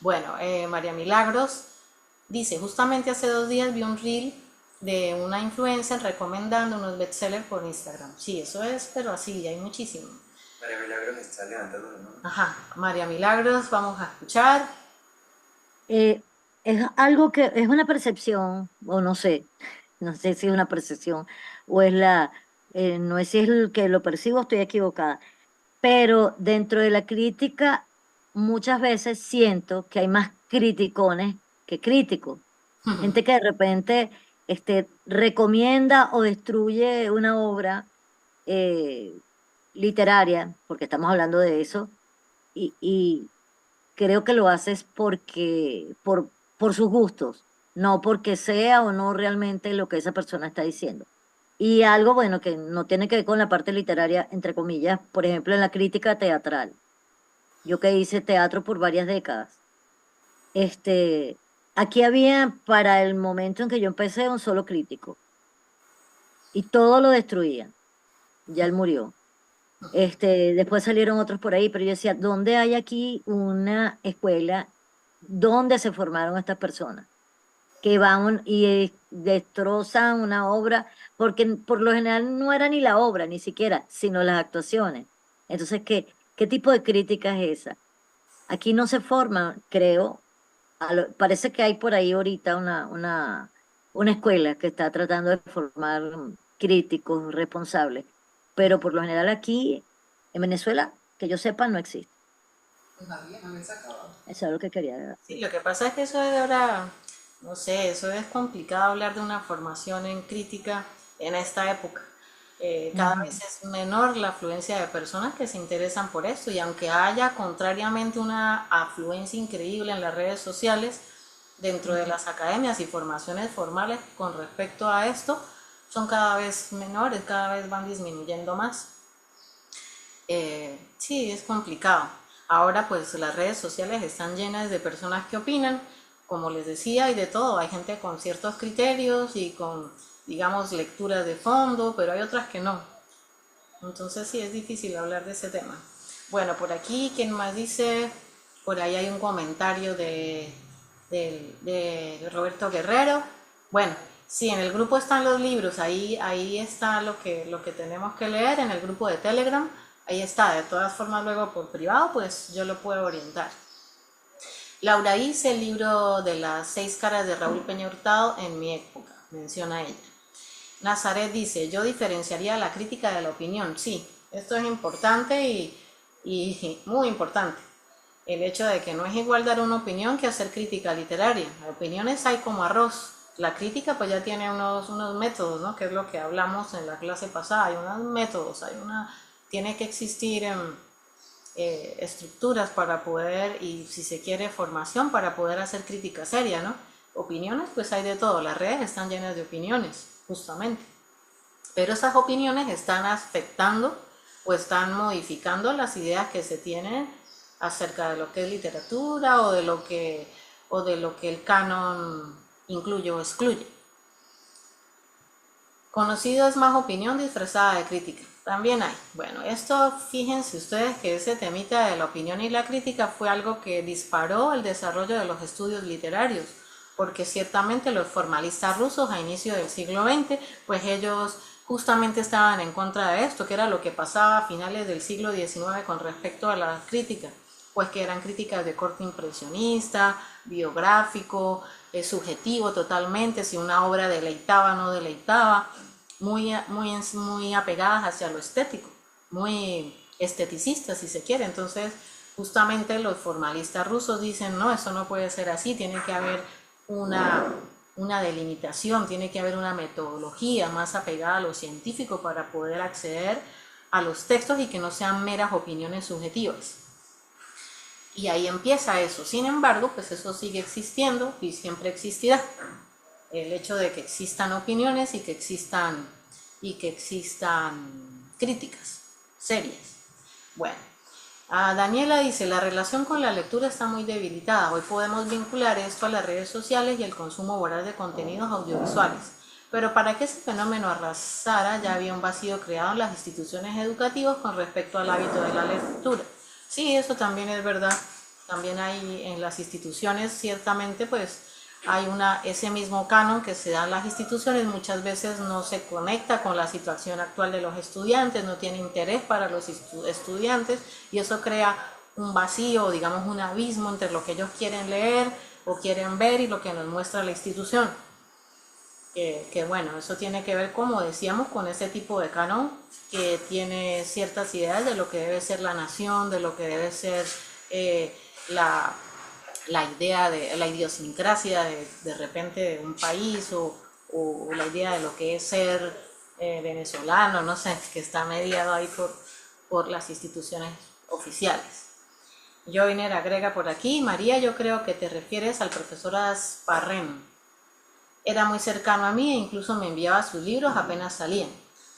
Bueno, María Milagros dice, justamente hace 2 días vi un reel de una influencer recomendando unos bestsellers por Instagram. Sí, eso es, pero así, hay muchísimo. María Milagros está levantando la mano. Ajá, María Milagros, vamos a escuchar. Es algo que es una percepción, o no sé, no sé si es una percepción, o es no sé si es el que lo percibo, estoy equivocada, pero dentro de la crítica muchas veces siento que hay más criticones que críticos. Gente que de repente recomienda o destruye una obra eh, literaria, porque estamos hablando de eso, y creo que lo haces por sus gustos, no porque sea o no realmente lo que esa persona está diciendo. Y algo, bueno, que no tiene que ver con la parte literaria, entre comillas, por ejemplo, en la crítica teatral. Yo que hice teatro por varias décadas. Aquí había, para el momento en que yo empecé, un solo crítico. Y todo lo destruían. Ya él murió. Después salieron otros por ahí, pero yo decía, ¿dónde hay aquí una escuela donde se formaron estas personas? Que van y destrozan una obra, porque por lo general no era ni la obra, ni siquiera, sino las actuaciones. Entonces, ¿qué tipo de crítica es esa? Aquí no se forma, creo, parece que hay por ahí ahorita una escuela que está tratando de formar críticos responsables, pero por lo general aquí en Venezuela, que yo sepa, no existe. Pues nadie, no había sacado. Eso es lo que quería. Sí, lo que pasa es que eso es de ahora, no sé, eso es complicado hablar de una formación en crítica en esta época. Cada vez es menor la afluencia de personas que se interesan por esto, y aunque haya contrariamente una afluencia increíble en las redes sociales, dentro de las academias y formaciones formales con respecto a esto, son cada vez menores, cada vez van disminuyendo más. Sí, es complicado. Ahora pues las redes sociales están llenas de personas que opinan, como les decía, y de todo. Hay gente con ciertos criterios y con, digamos, lecturas de fondo, pero hay otras que no. Entonces sí, es difícil hablar de ese tema. Bueno, por aquí, ¿quién más dice? Por ahí hay un comentario de Roberto Guerrero. Bueno, sí, en el grupo están los libros, ahí está lo que tenemos que leer en el grupo de Telegram. Ahí está, de todas formas luego por privado pues yo lo puedo orientar. Laura hice el libro de las 6 caras de Raúl Peña Hurtado en mi época, menciona ella. Nazaret dice, yo diferenciaría la crítica de la opinión. Sí, esto es importante y muy importante. El hecho de que no es igual dar una opinión que hacer crítica literaria. Opiniones hay como arroz. La crítica pues ya tiene unos métodos, ¿no? Que es lo que hablamos en la clase pasada. Hay unos métodos, tiene que existir estructuras para poder, y si se quiere, formación para poder hacer crítica seria, ¿no? Opiniones pues hay de todo. Las redes están llenas de opiniones, justamente. Pero esas opiniones están afectando o están modificando las ideas que se tienen acerca de lo que es literatura o de lo que el canon incluye o excluye. Conocido es más opinión disfrazada de crítica. También hay. Bueno, esto, fíjense ustedes que ese temita de la opinión y la crítica fue algo que disparó el desarrollo de los estudios literarios, porque ciertamente los formalistas rusos a inicio del siglo XX, pues ellos justamente estaban en contra de esto, que era lo que pasaba a finales del siglo XIX con respecto a la crítica, pues que eran críticas de corte impresionista, biográfico, subjetivo totalmente, si una obra deleitaba o no deleitaba, muy apegadas hacia lo estético, muy esteticistas si se quiere. Entonces justamente los formalistas rusos dicen, no, eso no puede ser así, tiene que haber una delimitación, tiene que haber una metodología más apegada a lo científico para poder acceder a los textos y que no sean meras opiniones subjetivas. Y ahí empieza eso. Sin embargo, pues eso sigue existiendo y siempre existirá. El hecho de que existan opiniones y que existan críticas serias. Bueno, Daniela dice, la relación con la lectura está muy debilitada. Hoy podemos vincular esto a las redes sociales y el consumo voraz de contenidos audiovisuales. Pero para que ese fenómeno arrasara, ya había un vacío creado en las instituciones educativas con respecto al hábito de la lectura. Sí, eso también es verdad. También hay en las instituciones, ciertamente, pues hay ese mismo canon que se da en las instituciones, muchas veces no se conecta con la situación actual de los estudiantes, no tiene interés para los estudiantes, y eso crea un vacío, digamos un abismo entre lo que ellos quieren leer o quieren ver y lo que nos muestra la institución. Que bueno, eso tiene que ver, como decíamos, con ese tipo de canon que tiene ciertas ideas de lo que debe ser la nación, de lo que debe ser la idea de la idiosincrasia de repente de un país o la idea de lo que es ser venezolano, no sé, que está mediado ahí por las instituciones oficiales. Joiner agrega por aquí, María, yo creo que te refieres al profesor Asparren. Era muy cercano a mí e incluso me enviaba sus libros apenas salían.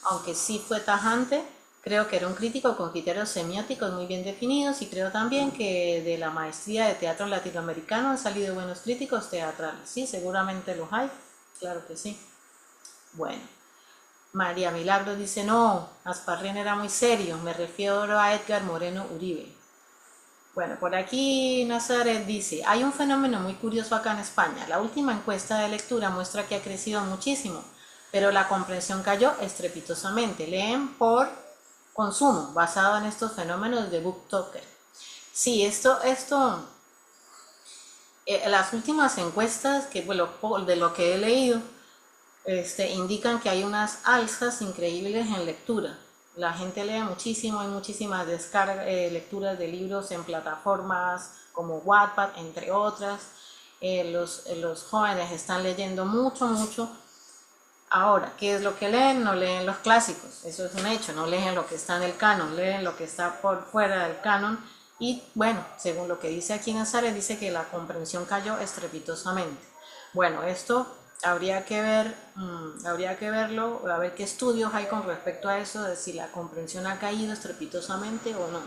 Aunque sí fue tajante, creo que era un crítico con criterios semióticos muy bien definidos y creo también que de la maestría de teatro latinoamericano han salido buenos críticos teatrales. Sí, seguramente los hay, claro que sí. Bueno, María Milagros dice, no, Asparren era muy serio, me refiero a Edgar Moreno Uribe. Bueno, por aquí Nazaret dice, hay un fenómeno muy curioso acá en España. La última encuesta de lectura muestra que ha crecido muchísimo, pero la comprensión cayó estrepitosamente. Leen por consumo, basado en estos fenómenos de BookToker. Sí, las últimas encuestas, que bueno, de lo que he leído, indican que hay unas alzas increíbles en lectura. La gente lee muchísimo, hay muchísimas lecturas de libros en plataformas como Wattpad, entre otras. Los jóvenes están leyendo mucho. Ahora, ¿qué es lo que leen? No leen los clásicos, eso es un hecho, no leen lo que está en el canon, leen lo que está por fuera del canon. Y bueno, según lo que dice aquí Nazaret, dice que la comprensión cayó estrepitosamente. Bueno, esto habría que verlo, a ver qué estudios hay con respecto a eso, de si la comprensión ha caído estrepitosamente o no.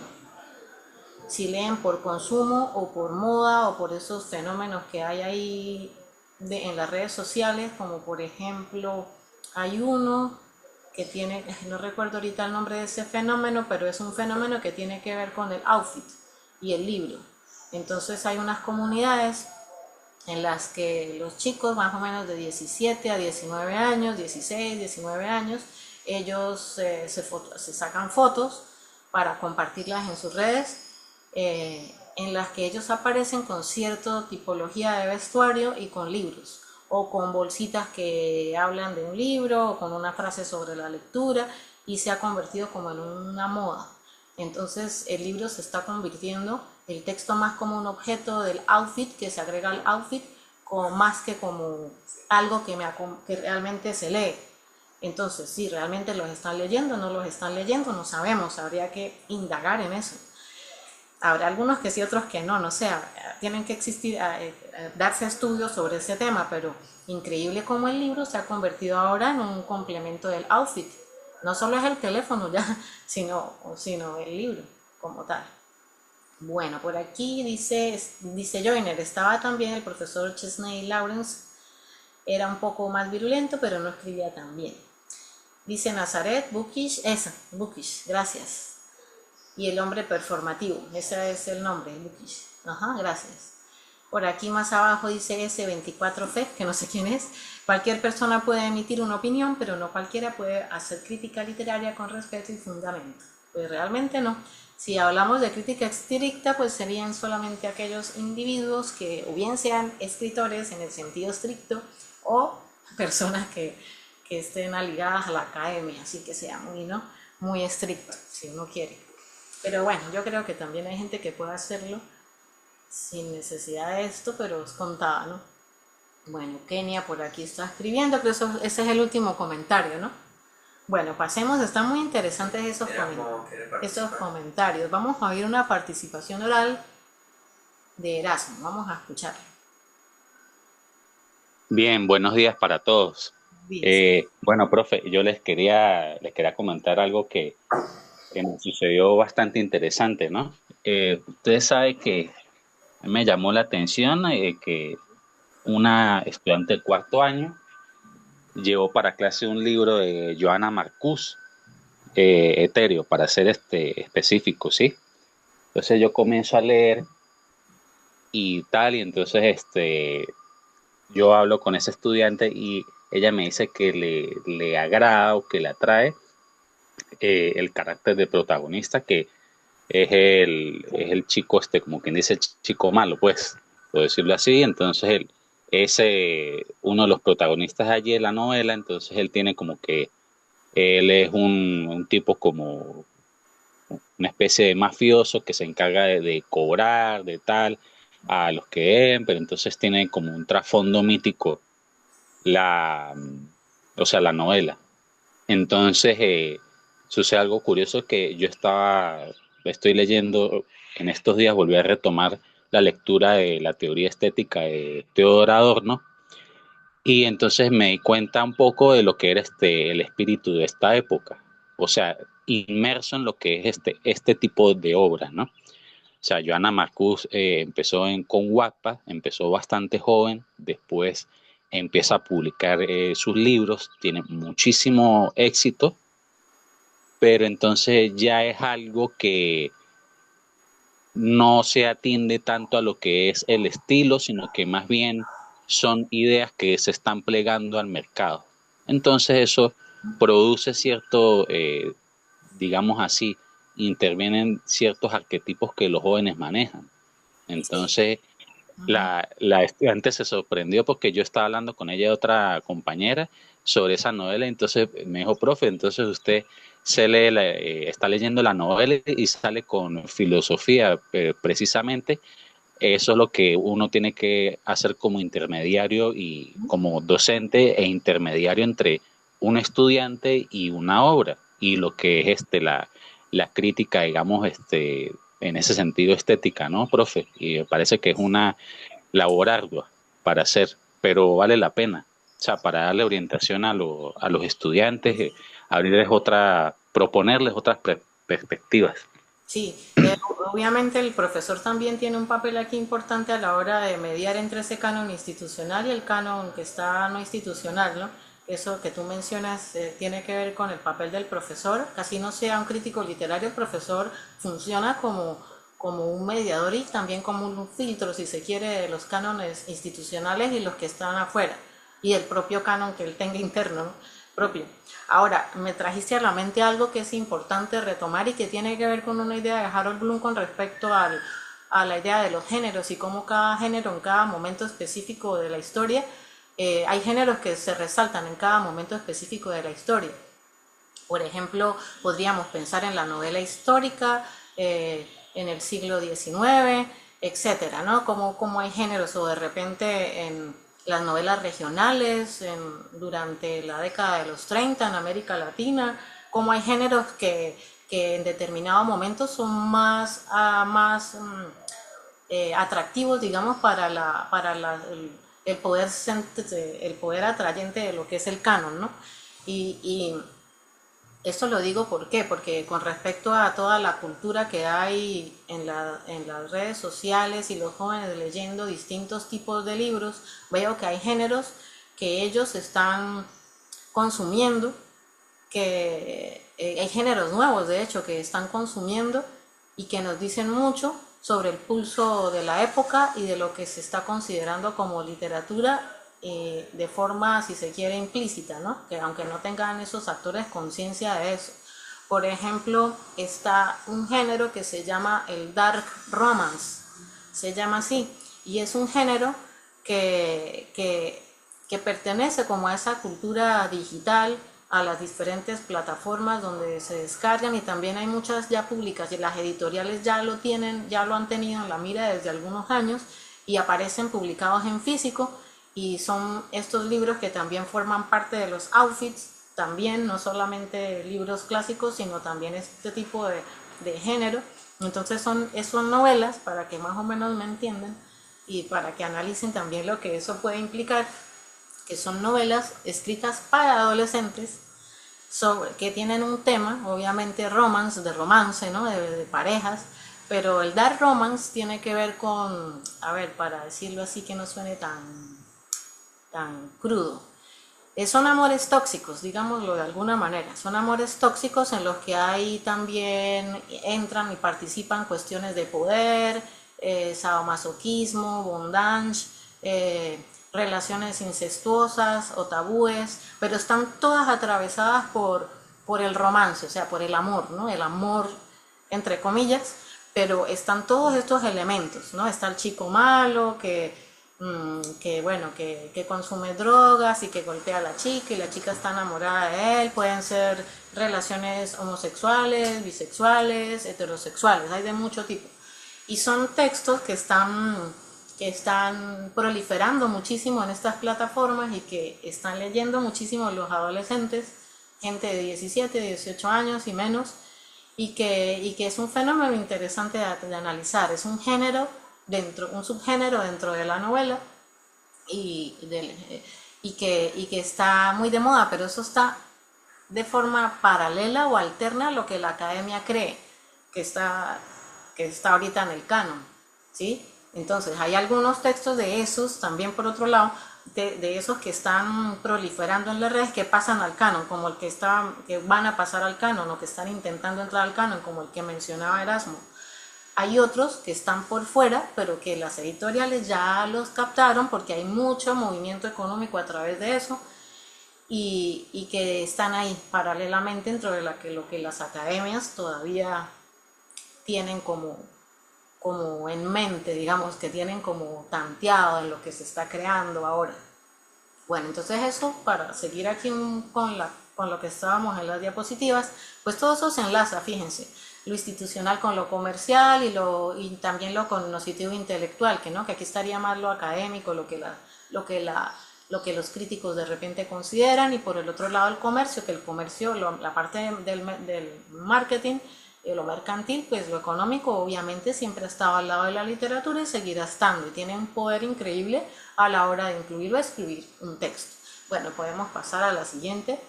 Si leen por consumo o por moda o por esos fenómenos que hay ahí en las redes sociales, como por ejemplo, hay uno que tiene, no recuerdo ahorita el nombre de ese fenómeno, pero es un fenómeno que tiene que ver con el outfit y el libro. Entonces hay unas comunidades en las que los chicos más o menos de 17 a 19 años, 16, 19 años, ellos se sacan fotos para compartirlas en sus redes, en las que ellos aparecen con cierta tipología de vestuario y con libros. o con bolsitas que hablan de un libro, o con una frase sobre la lectura, y se ha convertido como en una moda. Entonces el libro se está convirtiendo, el texto más como un objeto del outfit, que se agrega al outfit, más que como algo que realmente se lee. Entonces, si realmente los están leyendo, no los están leyendo, no sabemos, habría que indagar en eso. Habrá algunos que sí, otros que no, no sé, tienen que existir, darse estudios sobre ese tema, pero increíble cómo el libro se ha convertido ahora en un complemento del outfit. No solo es el teléfono ya, sino el libro como tal. Bueno, por aquí dice Joyner, estaba también el profesor Chesney Lawrence, era un poco más virulento, pero no escribía tan bien. Dice Nazaret, bookish, gracias. Y el hombre performativo, ese es el nombre, bookish. Ajá, gracias. Por aquí más abajo dice S24F, que no sé quién es. Cualquier persona puede emitir una opinión, pero no cualquiera puede hacer crítica literaria con respeto y fundamento. Pues realmente no. Si hablamos de crítica estricta, pues serían solamente aquellos individuos que o bien sean escritores en el sentido estricto o personas que estén ligadas a la academia, así que sea muy estricto, si uno quiere. Pero bueno, yo creo que también hay gente que puede hacerlo sin necesidad de esto, pero es contada, ¿no? Bueno, Kenia por aquí está escribiendo, creo que ese es el último comentario, ¿no? Bueno, pasemos, están muy interesantes esos comentarios. Vamos a oír una participación oral de Erasmo, vamos a escucharlo. Bien, buenos días para todos. Bueno, profe, yo les quería comentar algo que me sucedió bastante interesante, ¿no? Ustedes saben que me llamó la atención que una estudiante de cuarto año llevó para clase un libro de Johanna Marcuse, Etéreo, para ser específico, ¿sí? Entonces yo comienzo a leer y tal, y entonces yo hablo con ese estudiante y ella me dice que le agrada o que le atrae el carácter de protagonista, que es el chico, como quien dice, chico malo, pues, por decirlo así. Entonces él es uno de los protagonistas allí de la novela, entonces él tiene como que, él es un tipo como una especie de mafioso que se encarga de cobrar, de tal, a los que ven, pero entonces tiene como un trasfondo mítico o sea, la novela. Entonces, sucede algo curioso que estoy leyendo en estos días, volví a retomar la lectura de la teoría estética de Theodor Adorno, y entonces me di cuenta un poco de lo que era el espíritu de esta época, o sea, inmerso en lo que es este tipo de obras, ¿no? O sea, Johanna Marcuse empezó con Wattpad, empezó bastante joven, después empieza a publicar sus libros, tiene muchísimo éxito, pero entonces ya es algo que no se atiende tanto a lo que es el estilo, sino que más bien son ideas que se están plegando al mercado. Entonces eso produce cierto, digamos así, intervienen ciertos arquetipos que los jóvenes manejan. Entonces la estudiante se sorprendió porque yo estaba hablando con ella, otra compañera, sobre esa novela. Entonces me dijo, profe, entonces usted está leyendo la novela y sale con filosofía, precisamente. Eso es lo que uno tiene que hacer como intermediario y como docente e intermediario entre un estudiante y una obra, y lo que es la crítica, digamos, en ese sentido estética, ¿no, profe? Y me parece que es una labor ardua para hacer, pero vale la pena. O sea, para darle orientación a los estudiantes, proponerles otras perspectivas. Sí, obviamente el profesor también tiene un papel aquí importante a la hora de mediar entre ese canon institucional y el canon que está no institucional, ¿no? Eso que tú mencionas tiene que ver con el papel del profesor, casi no sea un crítico literario, el profesor funciona como un mediador y también como un filtro, si se quiere, de los cánones institucionales y los que están afuera, y el propio canon que él tenga interno, ¿no? Propio. Ahora, me trajiste a la mente algo que es importante retomar y que tiene que ver con una idea de Harold Bloom con respecto a la idea de los géneros y cómo cada género en cada momento específico de la historia hay géneros que se resaltan en cada momento específico de la historia. Por ejemplo, podríamos pensar en la novela histórica, en el siglo XIX, etcétera, ¿no? Como hay géneros, o de repente en las novelas regionales, durante la década de los 30 en América Latina, como hay géneros que en determinado momento son más atractivos, digamos, para el poder atrayente de lo que es el canon, ¿no? Y esto lo digo ¿por qué? Porque con respecto a toda la cultura que hay en las redes sociales y los jóvenes leyendo distintos tipos de libros, veo que hay géneros que ellos están consumiendo, que hay géneros nuevos de hecho que están consumiendo y que nos dicen mucho sobre el pulso de la época y de lo que se está considerando como literatura, de forma, si se quiere, implícita, ¿no? Que aunque no tengan esos actores conciencia de eso. Por ejemplo, está un género que se llama el dark romance, se llama así, y es un género que pertenece como a esa cultura digital, a las diferentes plataformas donde se descargan, y también hay muchas ya públicas y las editoriales ya lo han tenido en la mira desde algunos años y aparecen publicados en físico, y son estos libros que también forman parte de los outfits, también no solamente libros clásicos, sino también este tipo de género. Entonces son novelas, para que más o menos me entiendan y para que analicen también lo que eso puede implicar, que son novelas escritas para adolescentes que tienen un tema, obviamente de romance, ¿no? de parejas, pero el dark romance tiene que ver con, a ver, para decirlo así que no suene tan crudo, son amores tóxicos, digámoslo de alguna manera, son amores tóxicos en los que hay también entran y participan cuestiones de poder, sadomasoquismo, bondage, relaciones incestuosas o tabúes, pero están todas atravesadas por el romance, o sea, por el amor, ¿no? El amor entre comillas, pero están todos estos elementos, ¿no? Está el chico malo que consume drogas y que golpea a la chica y la chica está enamorada de él, pueden ser relaciones homosexuales, bisexuales, heterosexuales, hay de mucho tipo. Y son textos que están proliferando muchísimo en estas plataformas y que están leyendo muchísimo los adolescentes, gente de 17, 18 años y menos, y que es un fenómeno interesante de analizar. Es un género, un subgénero dentro de la novela y que está muy de moda, pero eso está de forma paralela o alterna a lo que la academia cree que está ahorita en el canon, ¿sí? Entonces hay algunos textos de esos también, por otro lado, de esos que están proliferando en las redes, que pasan al canon, como el que van a pasar al canon o que están intentando entrar al canon, como el que mencionaba Erasmo. Hay otros que están por fuera, pero que las editoriales ya los captaron porque hay mucho movimiento económico a través de eso, y que están ahí paralelamente dentro de lo que las academias todavía tienen como en mente, digamos, que tienen como tanteado en lo que se está creando ahora. Bueno, entonces eso, para seguir aquí con lo que estábamos en las diapositivas, pues todo eso se enlaza, fíjense, lo institucional con lo comercial y también lo cognoscitivo intelectual, que aquí estaría más lo académico, lo que los críticos de repente consideran, y por el otro lado el comercio, que el comercio, la parte del marketing, lo mercantil, pues lo económico obviamente siempre ha estado al lado de la literatura y seguirá estando, y tiene un poder increíble a la hora de incluir o excluir un texto. Bueno, podemos pasar a la siguiente.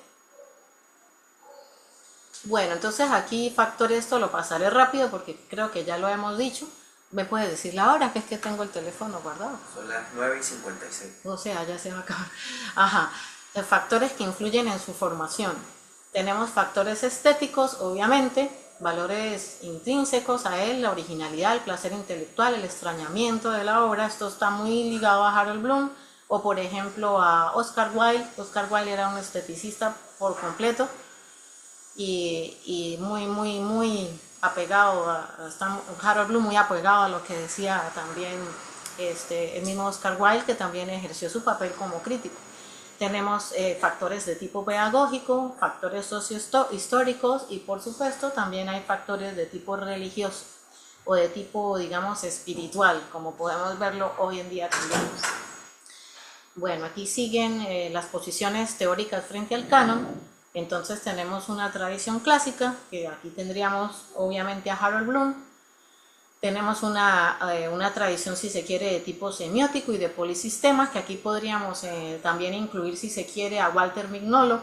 Bueno, entonces aquí factores, esto lo pasaré rápido porque creo que ya lo hemos dicho. ¿Me puedes decir la hora? Que es que tengo el teléfono guardado. Son las 9:56. O sea, ya se va a acabar. Ajá. Factores que influyen en su formación. Tenemos factores estéticos, obviamente, valores intrínsecos a él, la originalidad, el placer intelectual, el extrañamiento de la obra. Esto está muy ligado a Harold Bloom, o por ejemplo a Oscar Wilde. Oscar Wilde era un esteticista por completo y muy apegado Harold Bloom muy apegado a lo que decía también el mismo Oscar Wilde, que también ejerció su papel como crítico. Tenemos factores de tipo pedagógico, factores sociohistóricos y por supuesto también hay factores de tipo religioso o de tipo, digamos, espiritual, como podemos verlo hoy en día también. Bueno, aquí siguen las posiciones teóricas frente al canon. Entonces tenemos una tradición clásica, que aquí tendríamos obviamente a Harold Bloom. Tenemos una tradición, si se quiere, de tipo semiótico y de polisistemas, que aquí podríamos también incluir, si se quiere, a Walter Mignolo.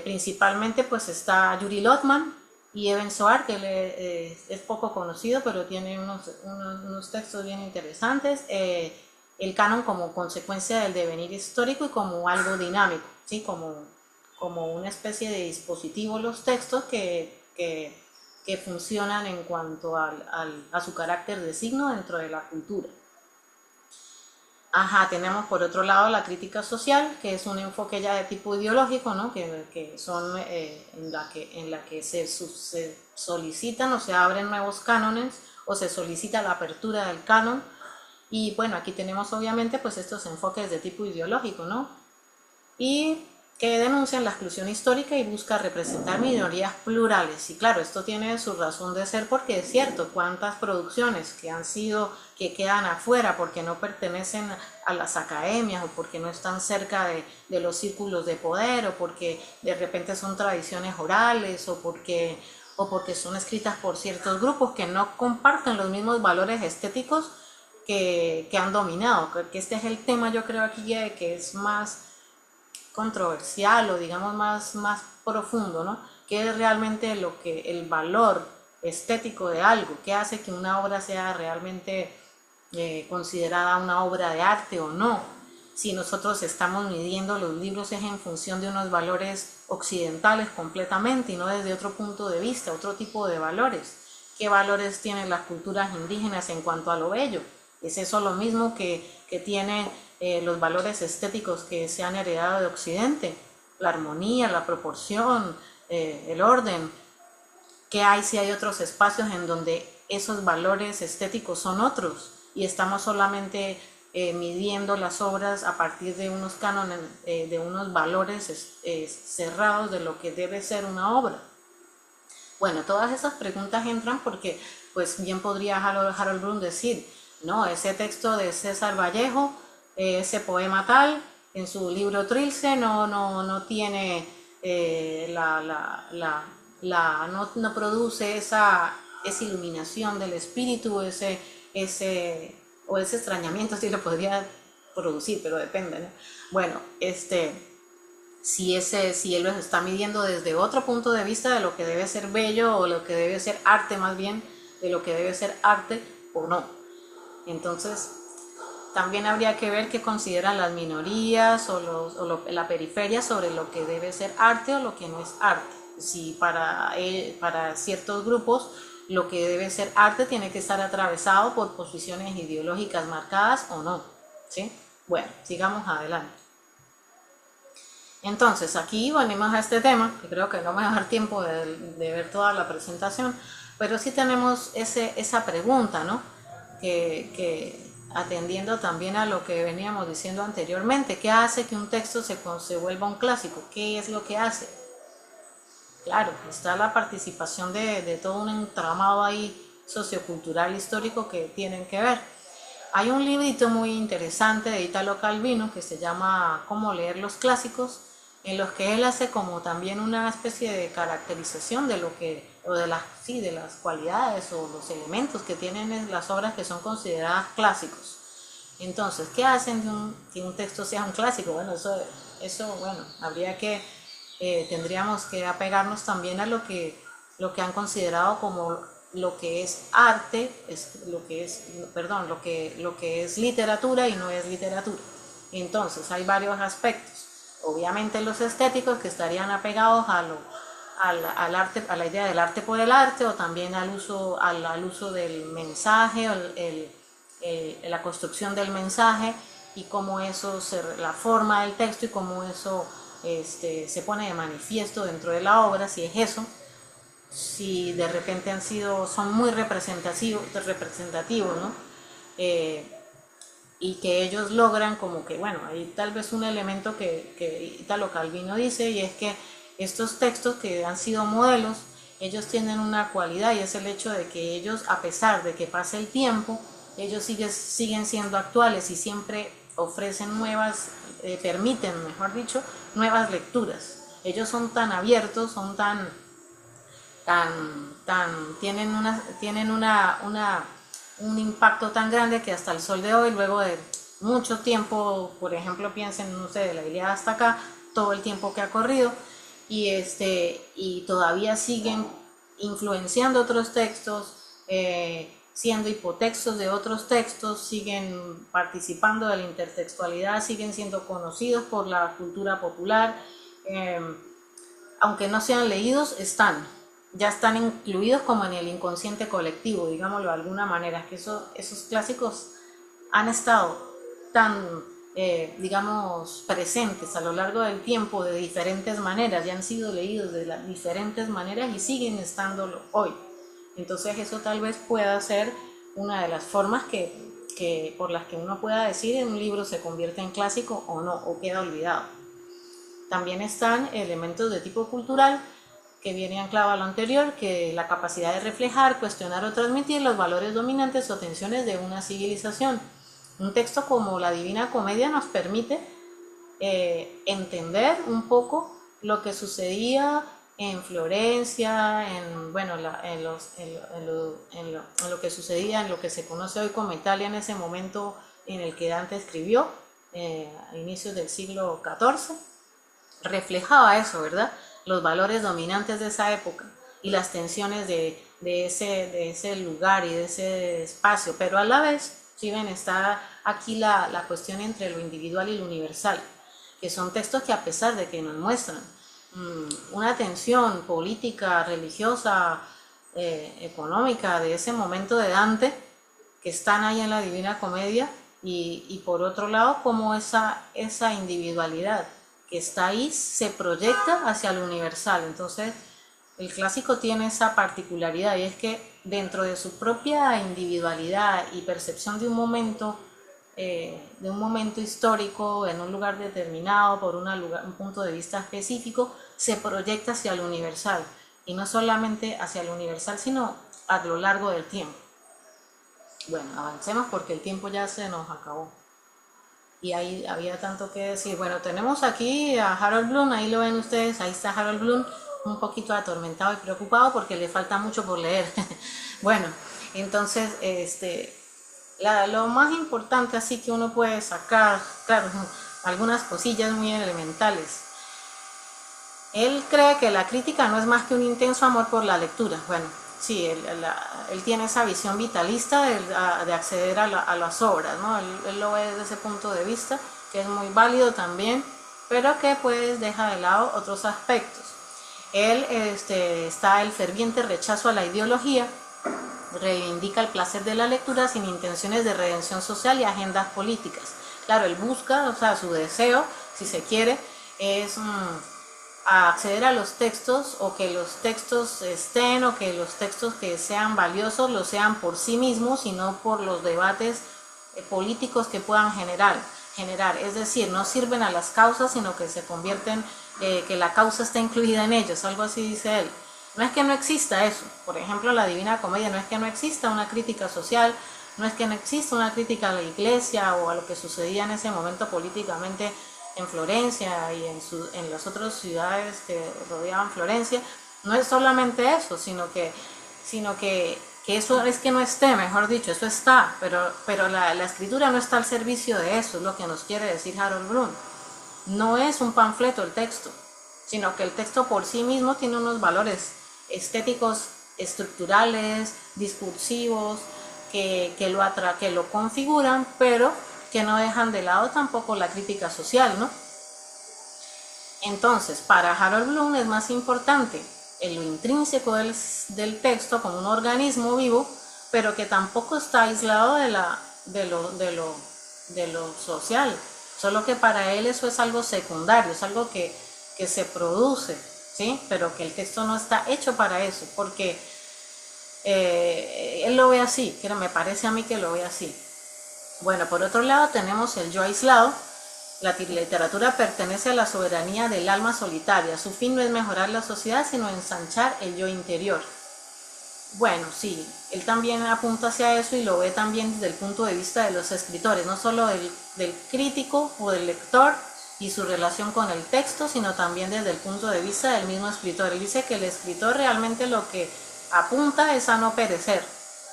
Principalmente pues está Yuri Lotman y Eben Soar, que es poco conocido, pero tiene unos textos bien interesantes. El canon como consecuencia del devenir histórico y como algo dinámico, ¿sí? Como una especie de dispositivo los textos que funcionan en cuanto a su carácter de signo dentro de la cultura. Tenemos por otro lado la crítica social, que es un enfoque ya de tipo ideológico, ¿no? que son en la que se solicitan o se abren nuevos cánones o se solicita la apertura del canon. Y bueno, aquí tenemos obviamente pues estos enfoques de tipo ideológico, ¿no? Y que denuncian la exclusión histórica y busca representar minorías plurales. Y claro, esto tiene su razón de ser porque es cierto, cuántas producciones que quedan afuera porque no pertenecen a las academias o porque no están cerca de los círculos de poder o porque de repente son tradiciones orales o porque son escritas por ciertos grupos que no comparten los mismos valores estéticos que han dominado. Que este es el tema, yo creo aquí que es más controversial o digamos más profundo, ¿no? ¿Qué es realmente el valor estético de algo? ¿Qué hace que una obra sea realmente considerada una obra de arte o no? Si nosotros estamos midiendo los libros es en función de unos valores occidentales completamente y no desde otro punto de vista, otro tipo de valores. ¿Qué valores tienen las culturas indígenas en cuanto a lo bello? ¿Es eso lo mismo que tiene los valores estéticos que se han heredado de Occidente? La armonía, la proporción, el orden. ¿Qué hay si hay otros espacios en donde esos valores estéticos son otros? Y estamos solamente midiendo las obras a partir de unos cánones, de unos valores cerrados de lo que debe ser una obra. Bueno, todas esas preguntas entran porque pues bien podría Harold Bloom decir, no, ese texto de César Vallejo, ese poema tal, en su libro Trilce no tiene no produce esa iluminación del espíritu, ese extrañamiento, si lo podría producir, pero depende, ¿no? Bueno, si él los está midiendo desde otro punto de vista de lo que debe ser bello o lo que debe ser arte, más bien de lo que debe ser arte o no. Entonces, también habría que ver qué consideran las minorías o la periferia sobre lo que debe ser arte o lo que no es arte. Si para ciertos grupos lo que debe ser arte tiene que estar atravesado por posiciones ideológicas marcadas o no, ¿sí? Bueno, sigamos adelante. Entonces, aquí venimos a este tema, que creo que no me va a dar tiempo de ver toda la presentación, pero sí tenemos esa pregunta, ¿no? Que atendiendo también a lo que veníamos diciendo anteriormente, ¿qué hace que un texto se vuelva un clásico? ¿Qué es lo que hace? Claro, está la participación de todo un entramado ahí sociocultural histórico que tienen que ver. Hay un librito muy interesante de Italo Calvino que se llama Cómo leer los clásicos, en los que él hace como también una especie de caracterización de de las cualidades o los elementos que tienen las obras que son consideradas clásicos. Entonces, ¿qué hacen que un texto sea un clásico? Bueno, eso bueno, tendríamos que apegarnos también a lo que han considerado como lo que es arte, lo que es literatura y no es literatura. Entonces, hay varios aspectos. Obviamente los estéticos, que estarían apegados al arte, a la idea del arte por el arte, o también al uso del mensaje, la construcción del mensaje y cómo eso la forma del texto y cómo eso se pone de manifiesto dentro de la obra, si es eso, si de repente son muy representativos, ¿no? y que ellos logran como que, bueno, hay tal vez un elemento que Italo Calvino dice, y es que estos textos que han sido modelos, ellos tienen una cualidad, y es el hecho de que ellos, a pesar de que pase el tiempo, ellos siguen siendo actuales y siempre ofrecen nuevas, permiten, mejor dicho, nuevas lecturas. Ellos son tan abiertos, son tienen un impacto tan grande que hasta el sol de hoy, luego de mucho tiempo, por ejemplo, piensen, no sé, de la Ilíada hasta acá, todo el tiempo que ha corrido, y todavía siguen influenciando otros textos, siendo hipotextos de otros textos, siguen participando de la intertextualidad, siguen siendo conocidos por la cultura popular, aunque no sean leídos, ya están incluidos como en el inconsciente colectivo, digámoslo de alguna manera, que esos clásicos han estado tan, digamos, presentes a lo largo del tiempo de diferentes maneras, ya han sido leídos de diferentes maneras y siguen estándolo hoy. Entonces eso tal vez pueda ser una de las formas por las que uno pueda decir en un libro se convierte en clásico o no, o queda olvidado. También están elementos de tipo cultural que viene anclado a lo anterior, que la capacidad de reflejar, cuestionar o transmitir los valores dominantes o tensiones de una civilización. Un texto como la Divina Comedia nos permite entender un poco lo que sucedía en Florencia, en lo que sucedía en lo que se conoce hoy como Italia en ese momento en el que Dante escribió, a inicios del siglo XIV, reflejaba eso, ¿verdad? Los valores dominantes de esa época y las tensiones de ese lugar y de ese espacio, pero a la vez, si ven, está aquí la cuestión entre lo individual y lo universal, que son textos que a pesar de que nos muestran una tensión política, religiosa, económica de ese momento de Dante, que están ahí en la Divina Comedia, y por otro lado, como esa individualidad que está ahí se proyecta hacia lo universal. Entonces, el clásico tiene esa particularidad, y es que dentro de su propia individualidad y percepción de un momento histórico, en un lugar determinado, por un punto de vista específico, se proyecta hacia lo universal, y no solamente hacia lo universal, sino a lo largo del tiempo. Bueno, avancemos porque el tiempo ya se nos acabó. Y ahí había tanto que decir. Bueno, tenemos aquí a Harold Bloom, ahí lo ven ustedes, ahí está Harold Bloom, un poquito atormentado y preocupado porque le falta mucho por leer. Bueno, entonces, lo más importante así que uno puede sacar, claro, algunas cosillas muy elementales. Él cree que la crítica no es más que un intenso amor por la lectura. Bueno, sí, él tiene esa visión vitalista de acceder a las obras, ¿no? Él lo ve desde ese punto de vista, que es muy válido también, pero que pues deja de lado otros aspectos. Él está el ferviente rechazo a la ideología, reivindica el placer de la lectura sin intenciones de redención social y agendas políticas. Claro, él busca, o sea, su deseo, si se quiere, es a acceder a los textos, o que los textos estén, o que los textos que sean valiosos lo sean por sí mismos y no por los debates políticos que puedan generar, es decir, no sirven a las causas, sino que se convierten, que la causa está incluida en ellos, algo así dice él. No es que no exista eso, por ejemplo la Divina Comedia, no es que no exista una crítica social, no es que no exista una crítica a la iglesia o a lo que sucedía en ese momento políticamente en Florencia y en las otras ciudades que rodeaban Florencia. No es solamente eso, sino que eso es que no esté, mejor dicho, eso está, pero la escritura no está al servicio de eso, es lo que nos quiere decir Harold Bloom. No es un panfleto el texto, sino que el texto por sí mismo tiene unos valores estéticos, estructurales, discursivos, que lo configuran, pero que no dejan de lado tampoco la crítica social, ¿no? Entonces, para Harold Bloom es más importante lo intrínseco del texto como un organismo vivo, pero que tampoco está aislado de lo social, solo que para él eso es algo secundario, es algo que se produce, ¿sí? Pero que el texto no está hecho para eso, porque él lo ve así, me parece a mí que lo ve así. Bueno, por otro lado tenemos el yo aislado. La literatura pertenece a la soberanía del alma solitaria. Su fin no es mejorar la sociedad, sino ensanchar el yo interior. Bueno, sí, él también apunta hacia eso y lo ve también desde el punto de vista de los escritores, no solo del crítico o del lector y su relación con el texto, sino también desde el punto de vista del mismo escritor. Él dice que el escritor realmente lo que apunta es a no perecer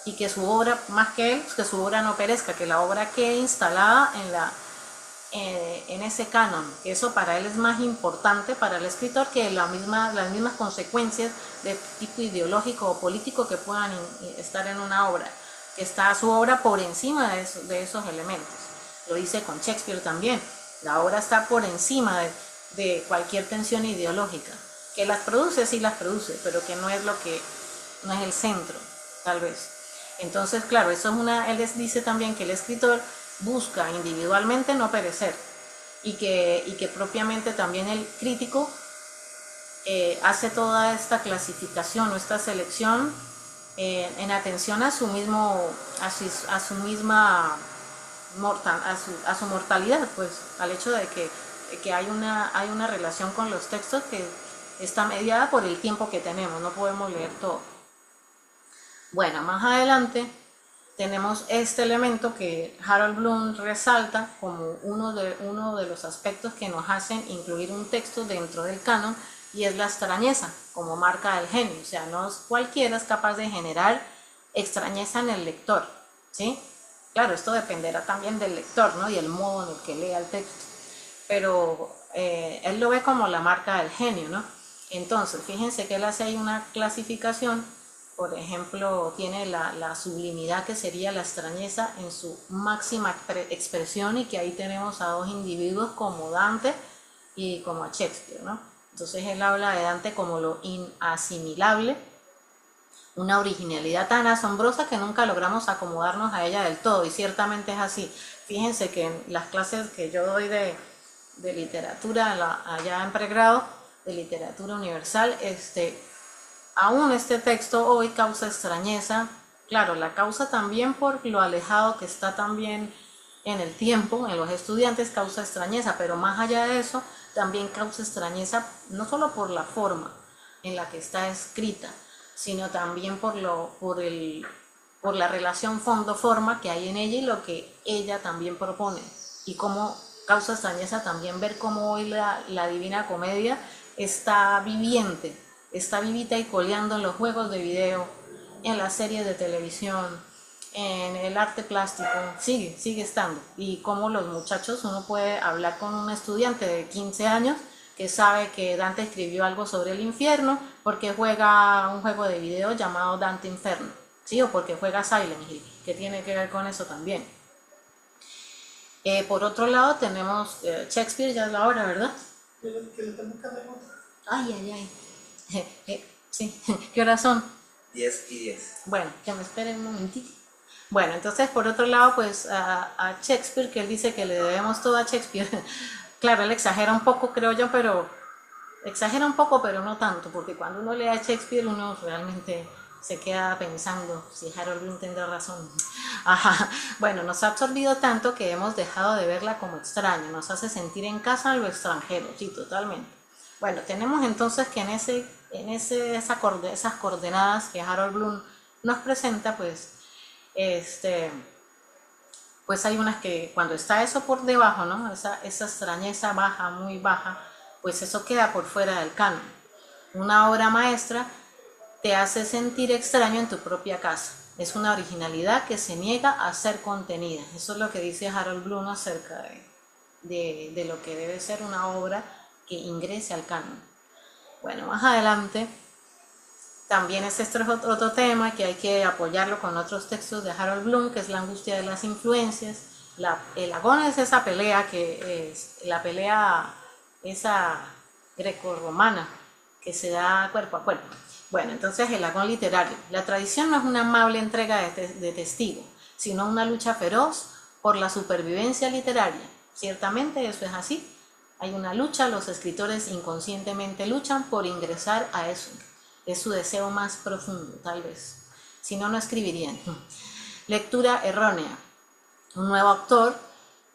y que su obra, más que él, que su obra no perezca, que la obra quede instalada en ese canon, que eso para él es más importante para el escritor que las mismas consecuencias de tipo ideológico o político que puedan estar en una obra, que está su obra por encima de esos elementos. Lo dice con Shakespeare también, la obra está por encima de cualquier tensión ideológica, que las produce, sí las produce, pero que no es el centro, tal vez. Entonces, claro, eso es él les dice también que el escritor busca individualmente no perecer y que propiamente también el crítico hace toda esta clasificación o esta selección en atención a su misma a su mortalidad, pues al hecho de que hay una relación con los textos que está mediada por el tiempo que tenemos, no podemos leer todo. Bueno, más adelante tenemos este elemento que Harold Bloom resalta como uno de los aspectos que nos hacen incluir un texto dentro del canon, y es la extrañeza como marca del genio. O sea, no cualquiera es capaz de generar extrañeza en el lector, ¿sí? Claro, esto dependerá también del lector, ¿no? Y el modo en el que lea el texto, pero él lo ve como la marca del genio, ¿no? Entonces, fíjense que él hace ahí una clasificación. Por ejemplo, tiene la sublimidad, que sería la extrañeza en su máxima expresión, y que ahí tenemos a dos individuos como Dante y como a Shakespeare, ¿no? Entonces él habla de Dante como lo inasimilable, una originalidad tan asombrosa que nunca logramos acomodarnos a ella del todo, y ciertamente es así. Fíjense que en las clases que yo doy de literatura allá en pregrado, de literatura universal, aún este texto hoy causa extrañeza. Claro, la causa también por lo alejado que está también en el tiempo, en los estudiantes causa extrañeza, pero más allá de eso también causa extrañeza no solo por la forma en la que está escrita, sino también por la relación fondo-forma que hay en ella y lo que ella también propone, y cómo causa extrañeza también ver cómo hoy la Divina Comedia está viviente, está vivita y coleando en los juegos de video, en las series de televisión, en el arte plástico, sigue estando. Y como los muchachos, uno puede hablar con un estudiante de 15 años que sabe que Dante escribió algo sobre el infierno porque juega un juego de video llamado Dante Inferno, ¿sí? O porque juega Silent Hill, que tiene que ver con eso también. Por otro lado tenemos Shakespeare, ya es la hora, ¿verdad? Ay. Sí, ¿qué horas son? 10:10. Bueno, que me esperen un momentito. Bueno, entonces por otro lado, pues a Shakespeare, que él dice que le debemos todo a Shakespeare. Claro, él exagera un poco, creo yo, pero no tanto, porque cuando uno lee a Shakespeare uno realmente se queda pensando si Harold Bloom tendrá razón. Ajá. Bueno, nos ha absorbido tanto que hemos dejado de verla como extraña, nos hace sentir en casa en lo extranjero, sí, totalmente. Bueno, tenemos entonces que esas coordenadas que Harold Bloom nos presenta, pues hay unas que cuando está eso por debajo, ¿no? Esa extrañeza baja, muy baja, pues eso queda por fuera del canon. Una obra maestra te hace sentir extraño en tu propia casa. Es una originalidad que se niega a ser contenida. Eso es lo que dice Harold Bloom acerca de lo que debe ser una obra que ingrese al canon. Bueno, más adelante también este es otro tema que hay que apoyarlo con otros textos de Harold Bloom, que es la angustia de las influencias. El agón es esa pelea que es la pelea esa grecorromana que se da cuerpo a cuerpo. Bueno, entonces el agón literario. La tradición no es una amable entrega de testigo, sino una lucha feroz por la supervivencia literaria. Ciertamente eso es así. Hay una lucha, los escritores inconscientemente luchan por ingresar a eso. Es su deseo más profundo, tal vez. Si no, no escribirían. Lectura errónea. Un nuevo autor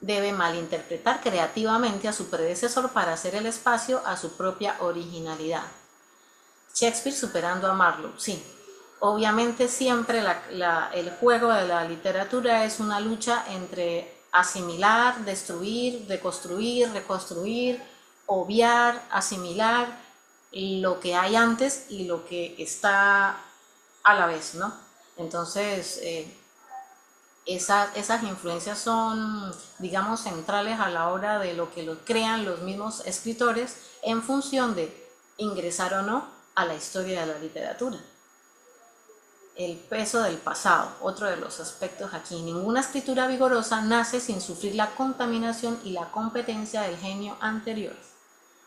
debe malinterpretar creativamente a su predecesor para hacer el espacio a su propia originalidad. Shakespeare superando a Marlowe, sí. Obviamente siempre el juego de la literatura es una lucha entre asimilar, destruir, deconstruir, reconstruir, obviar, asimilar lo que hay antes y lo que está a la vez, ¿no? Entonces, esas influencias son, digamos, centrales a la hora de lo que lo crean los mismos escritores en función de ingresar o no a la historia de la literatura. El peso del pasado, otro de los aspectos aquí. Ninguna escritura vigorosa nace sin sufrir la contaminación y la competencia del genio anterior.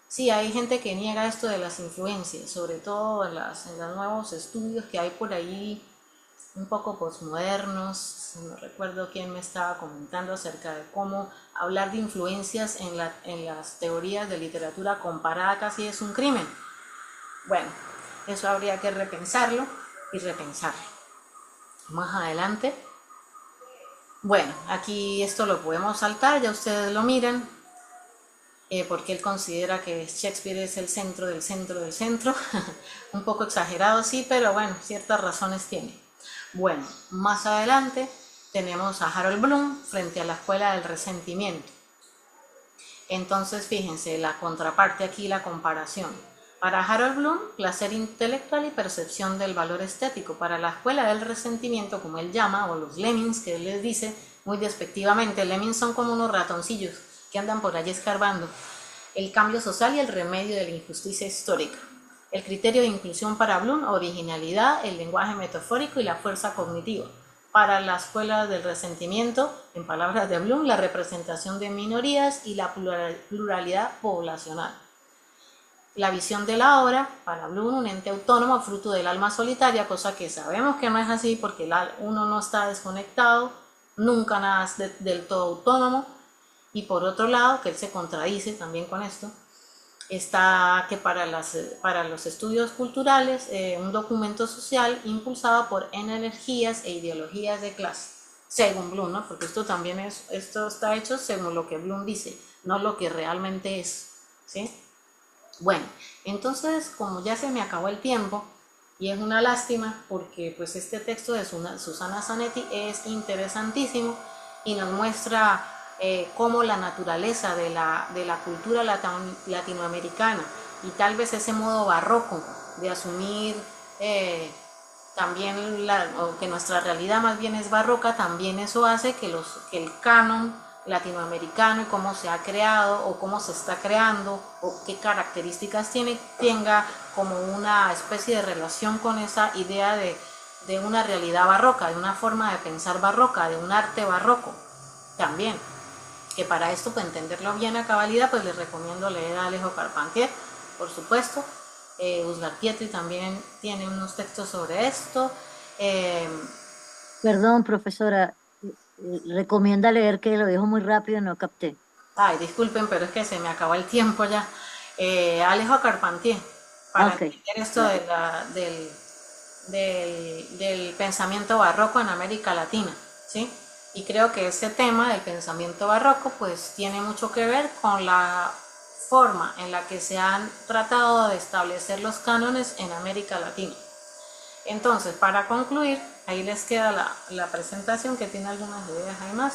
Sí, hay gente que niega esto de las influencias, sobre todo en los nuevos estudios que hay por ahí, un poco posmodernos. No recuerdo quién me estaba comentando acerca de cómo hablar de influencias en las teorías de literatura comparada casi es un crimen. Bueno, eso habría que repensarlo y repensarlo. Más adelante, bueno, aquí esto lo podemos saltar, ya ustedes lo miran, porque él considera que Shakespeare es el centro del centro del centro. Un poco exagerado, sí, pero bueno, ciertas razones tiene. Bueno, más adelante tenemos a Harold Bloom frente a la escuela del resentimiento. Entonces, fíjense, la contraparte aquí, la comparación. Para Harold Bloom, placer intelectual y percepción del valor estético. Para la escuela del resentimiento, como él llama, o los lemmings, que él les dice muy despectivamente, lemmings son como unos ratoncillos que andan por allí escarbando. El cambio social y el remedio de la injusticia histórica. El criterio de inclusión para Bloom, originalidad, el lenguaje metafórico y la fuerza cognitiva. Para la escuela del resentimiento, en palabras de Bloom, la representación de minorías y la pluralidad poblacional. La visión de la obra, para Bloom, un ente autónomo fruto del alma solitaria, cosa que sabemos que no es así porque uno no está desconectado, nunca nada es del todo autónomo. Y por otro lado, que él se contradice también con esto, está que para los estudios culturales, un documento social impulsado por energías e ideologías de clase, según Bloom, ¿no? Porque esto está hecho según lo que Bloom dice, no lo que realmente es, ¿sí? Bueno, entonces, como ya se me acabó el tiempo, y es una lástima porque pues este texto de Susana Zanetti es interesantísimo y nos muestra cómo la naturaleza de la cultura latinoamericana y tal vez ese modo barroco de asumir también o que nuestra realidad más bien es barroca, también eso hace que el canon latinoamericano y cómo se ha creado o cómo se está creando o qué características tenga como una especie de relación con esa idea de una realidad barroca, de una forma de pensar barroca, de un arte barroco también. Que para esto, para entenderlo bien a cabalidad, pues les recomiendo leer a Alejo Carpentier, por supuesto. Usgar Pietri también tiene unos textos sobre esto. Perdón, profesora, recomienda leer, que lo dijo muy rápido y no capté. Ay, disculpen, pero es que se me acabó el tiempo ya. Alejo Carpentier, para entender esto del pensamiento barroco en América Latina, ¿sí? Y creo que ese tema del pensamiento barroco pues tiene mucho que ver con la forma en la que se han tratado de establecer los cánones en América Latina. Entonces, para concluir, ahí les queda la presentación que tiene algunas ideas ahí más.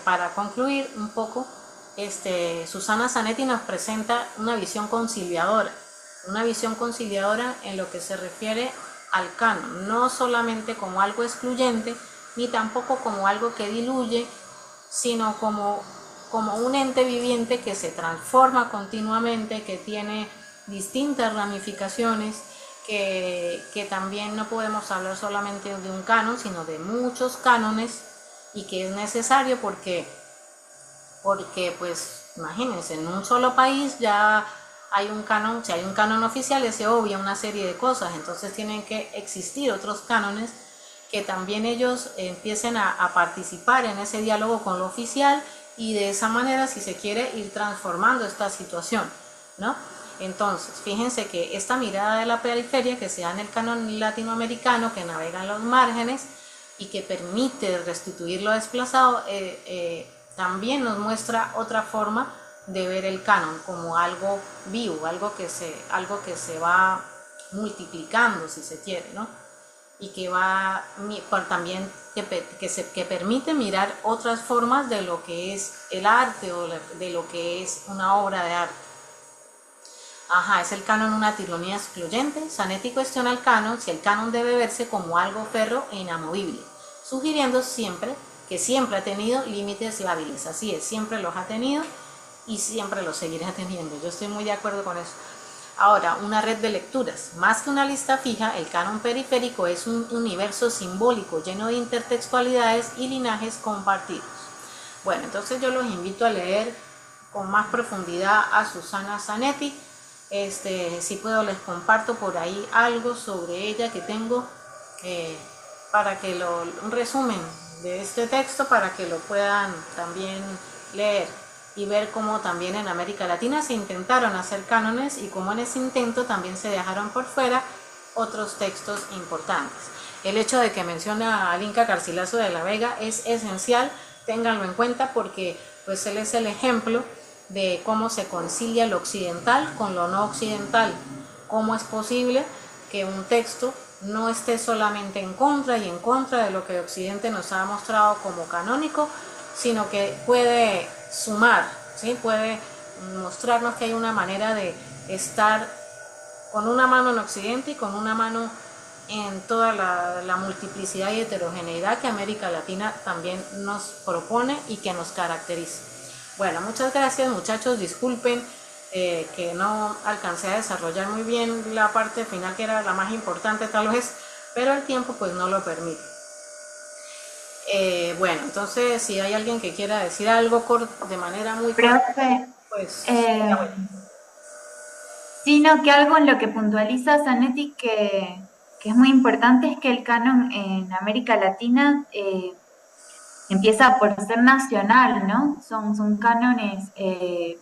Para concluir un poco, Susana Zanetti nos presenta una visión conciliadora en lo que se refiere al canon, no solamente como algo excluyente, ni tampoco como algo que diluye, sino como un ente viviente que se transforma continuamente, que tiene distintas ramificaciones, que también no podemos hablar solamente de un canon, sino de muchos cánones, y que es necesario porque pues imagínense, en un solo país ya hay un canon, si hay un canon oficial se obvia una serie de cosas, entonces tienen que existir otros cánones que también ellos empiecen a participar en ese diálogo con lo oficial y de esa manera, si se quiere, ir transformando esta situación, ¿no? Entonces, fíjense que esta mirada de la periferia que se da en el canon latinoamericano, que navega en los márgenes, y que permite restituir lo desplazado, también nos muestra otra forma de ver el canon como algo vivo, algo que se va multiplicando, si se quiere, ¿no? Y que va también que permite mirar otras formas de lo que es el arte o de lo que es una obra de arte. Ajá, ¿es el canon una tiranía excluyente? Zanetti cuestiona el canon si el canon debe verse como algo férreo e inamovible, sugiriendo que siempre ha tenido límites lábiles. Así es, siempre los ha tenido y siempre los seguirá teniendo. Yo estoy muy de acuerdo con eso. Ahora, una red de lecturas. Más que una lista fija, el canon periférico es un universo simbólico lleno de intertextualidades y linajes compartidos. Bueno, entonces yo los invito a leer con más profundidad a Susana Zanetti. Si puedo les comparto por ahí algo sobre ella que tengo para que un resumen de este texto para que lo puedan también leer y ver cómo también en América Latina se intentaron hacer cánones y cómo en ese intento también se dejaron por fuera otros textos importantes. El hecho de que menciona al Inca Garcilaso de la Vega es esencial, ténganlo en cuenta porque pues él es el ejemplo de cómo se concilia lo occidental con lo no occidental, cómo es posible que un texto no esté solamente en contra y en contra de lo que Occidente nos ha mostrado como canónico, sino que puede sumar, ¿sí? Puede mostrarnos que hay una manera de estar con una mano en Occidente y con una mano en toda la multiplicidad y heterogeneidad que América Latina también nos propone y que nos caracteriza. Bueno, muchas gracias muchachos, disculpen que no alcancé a desarrollar muy bien la parte final que era la más importante tal vez, pero el tiempo pues no lo permite. Bueno, entonces si hay alguien que quiera decir algo de manera muy corta, pues bueno. Sino que algo en lo que puntualiza Zanetti que es muy importante es que el canon en América Latina empieza por ser nacional, ¿no? Son cánones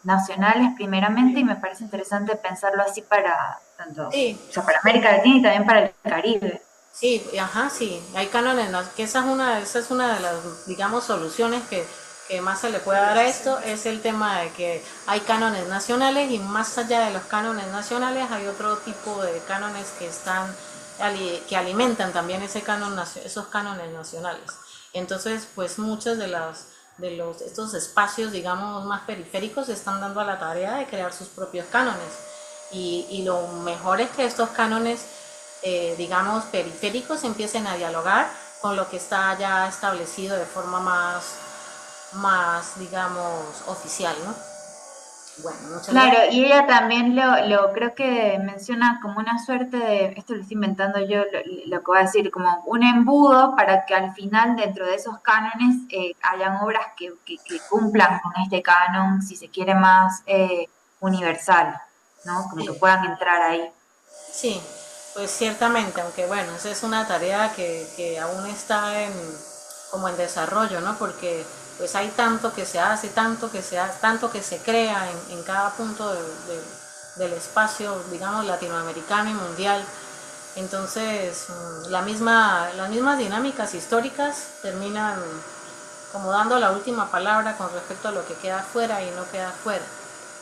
nacionales primeramente y me parece interesante pensarlo así para tanto, sí. O sea, para América Latina y también para el Caribe. Sí, ajá, sí, hay cánones, que esa es una de las, digamos, soluciones que más se le puede dar a esto, es el tema de que hay cánones nacionales y más allá de los cánones nacionales hay otro tipo de cánones que alimentan también esos cánones nacionales. Entonces, pues muchos de estos espacios, digamos, más periféricos se están dando a la tarea de crear sus propios cánones. Y lo mejor es que estos cánones, digamos, periféricos empiecen a dialogar con lo que está ya establecido de forma más digamos, oficial, ¿no? Bueno, muchas Claro, gracias. y ella también lo creo que menciona como una suerte de, esto lo estoy inventando yo, lo que voy a decir, como un embudo para que al final dentro de esos cánones hayan obras que cumplan con este canon, si se quiere, más universal, ¿no? Como que puedan entrar ahí. Sí, pues ciertamente, aunque bueno, esa es una tarea que aún está como en desarrollo, ¿no? Porque pues hay tanto que se hace, tanto que se crea en cada punto del espacio, digamos, latinoamericano y mundial. Entonces, las mismas dinámicas históricas terminan como dando la última palabra con respecto a lo que queda fuera y no queda fuera.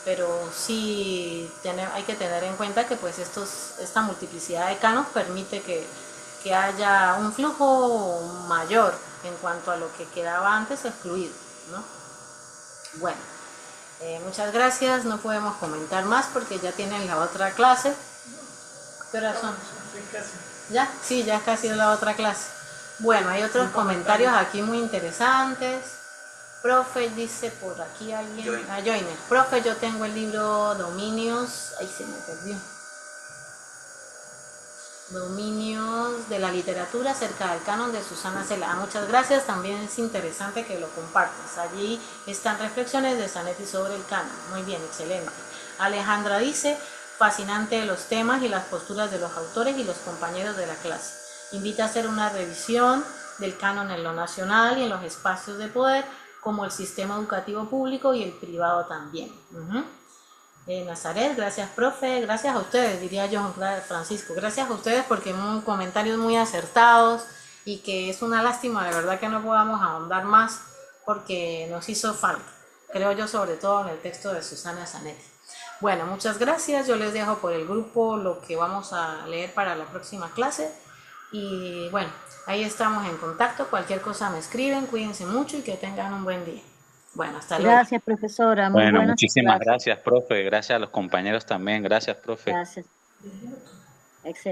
Pero sí hay que tener en cuenta que pues esta multiplicidad de canos permite que haya un flujo mayor en cuanto a lo que quedaba antes excluido, ¿no? Bueno, muchas gracias, no podemos comentar más porque ya tienen la otra clase. ¿Qué horas son? ¿Ya? Sí, ya casi es la otra clase. Bueno, hay otros comentarios aquí muy interesantes. Profe, dice por aquí alguien, Joiner. Profe, yo tengo el libro Dominios, ahí se me perdió. Dominios de la literatura acerca del canon de Susana Cela. Muchas gracias, también es interesante que lo compartas. Allí están reflexiones de Zanetti sobre el canon. Muy bien, excelente. Alejandra dice, fascinante los temas y las posturas de los autores y los compañeros de la clase. Invita a hacer una revisión del canon en lo nacional y en los espacios de poder, como el sistema educativo público y el privado también. Nazaret, gracias profe, gracias a ustedes, diría yo, Francisco, gracias a ustedes porque comentarios muy acertados, y que es una lástima de verdad que no podamos ahondar más porque nos hizo falta, creo yo, sobre todo en el texto de Susana Zanetti. Bueno, muchas gracias. Yo les dejo por el grupo lo que vamos a leer para la próxima clase. Y bueno, ahí estamos en contacto. Cualquier cosa me escriben. Cuídense mucho y que tengan un buen día. Bueno, hasta luego. Gracias, profesora. Muy Bueno, buenas muchísimas clases. gracias, profe. Gracias a los compañeros también. Gracias, profe. Gracias. Excelente.